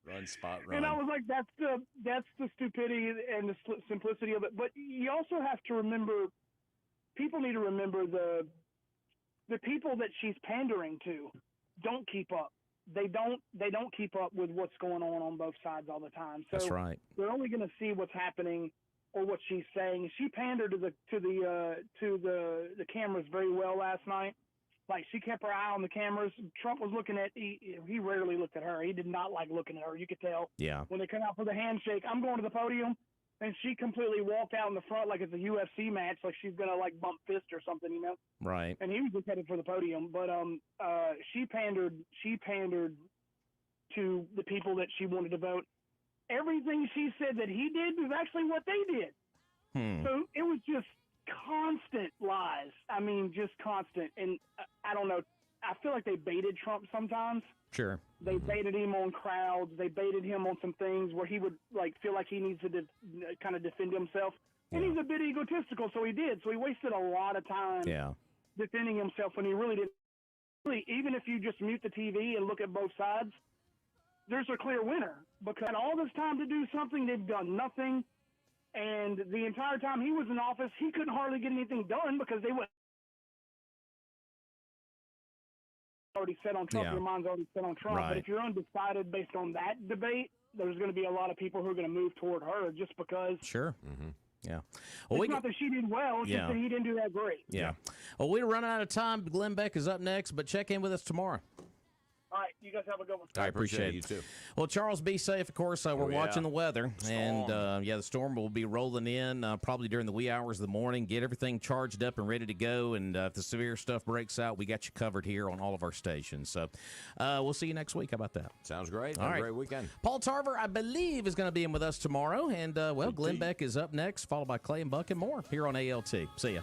Run, spot, run. And I was like, that's the stupidity and the simplicity of it. But you also have to remember, people need to remember the people that she's pandering to don't keep up. They don't keep up with what's going on both sides all the time. So that's right. They're only going to see what's happening or what she's saying. She pandered to the cameras very well last night. Like, she kept her eye on the cameras. Trump was looking at, he rarely looked at her. He did not like looking at her. You could tell. Yeah. When they come out for the handshake, I'm going to the podium. And she completely walked out in the front like it's a UFC match, like she's going to, like, bump fist or something, Right. And he was just headed for the podium. But she pandered to the people that she wanted to vote. Everything she said that he did was actually what they did. So it was just constant lies. I mean, just constant. And I don't know. I feel like they baited Trump sometimes. Sure. They baited him on crowds. They baited him on some things where he would feel like he needs to kind of defend himself. And he's a bit egotistical, so he did. So he wasted a lot of time defending himself when he really didn't even if you just mute the TV and look at both sides, there's a clear winner. Because all this time to do something, they've done nothing. And the entire time he was in office, he couldn't hardly get anything done because they went already set on Trump. Yeah. Your mind's already set on Trump. Right. But if you're undecided based on that debate, there's going to be a lot of people who are going to move toward her just because. Sure. Mm-hmm. Yeah. It's not that she did well, it's just that he didn't do that great. Yeah. Well, we're running out of time. Glenn Beck is up next, but check in with us tomorrow. All right, you guys have a good one. I appreciate it. You too. Well, Charles, be safe. Of course, we're watching the weather. And, the storm will be rolling in probably during the wee hours of the morning. Get everything charged up and ready to go. And if the severe stuff breaks out, we got you covered here on all of our stations. So we'll see you next week. How about that? Sounds great. All Have right. a great weekend. Paul Tarver, I believe, is going to be in with us tomorrow. And, Glenn Beck is up next, followed by Clay and Buck and more here on ALT. See ya.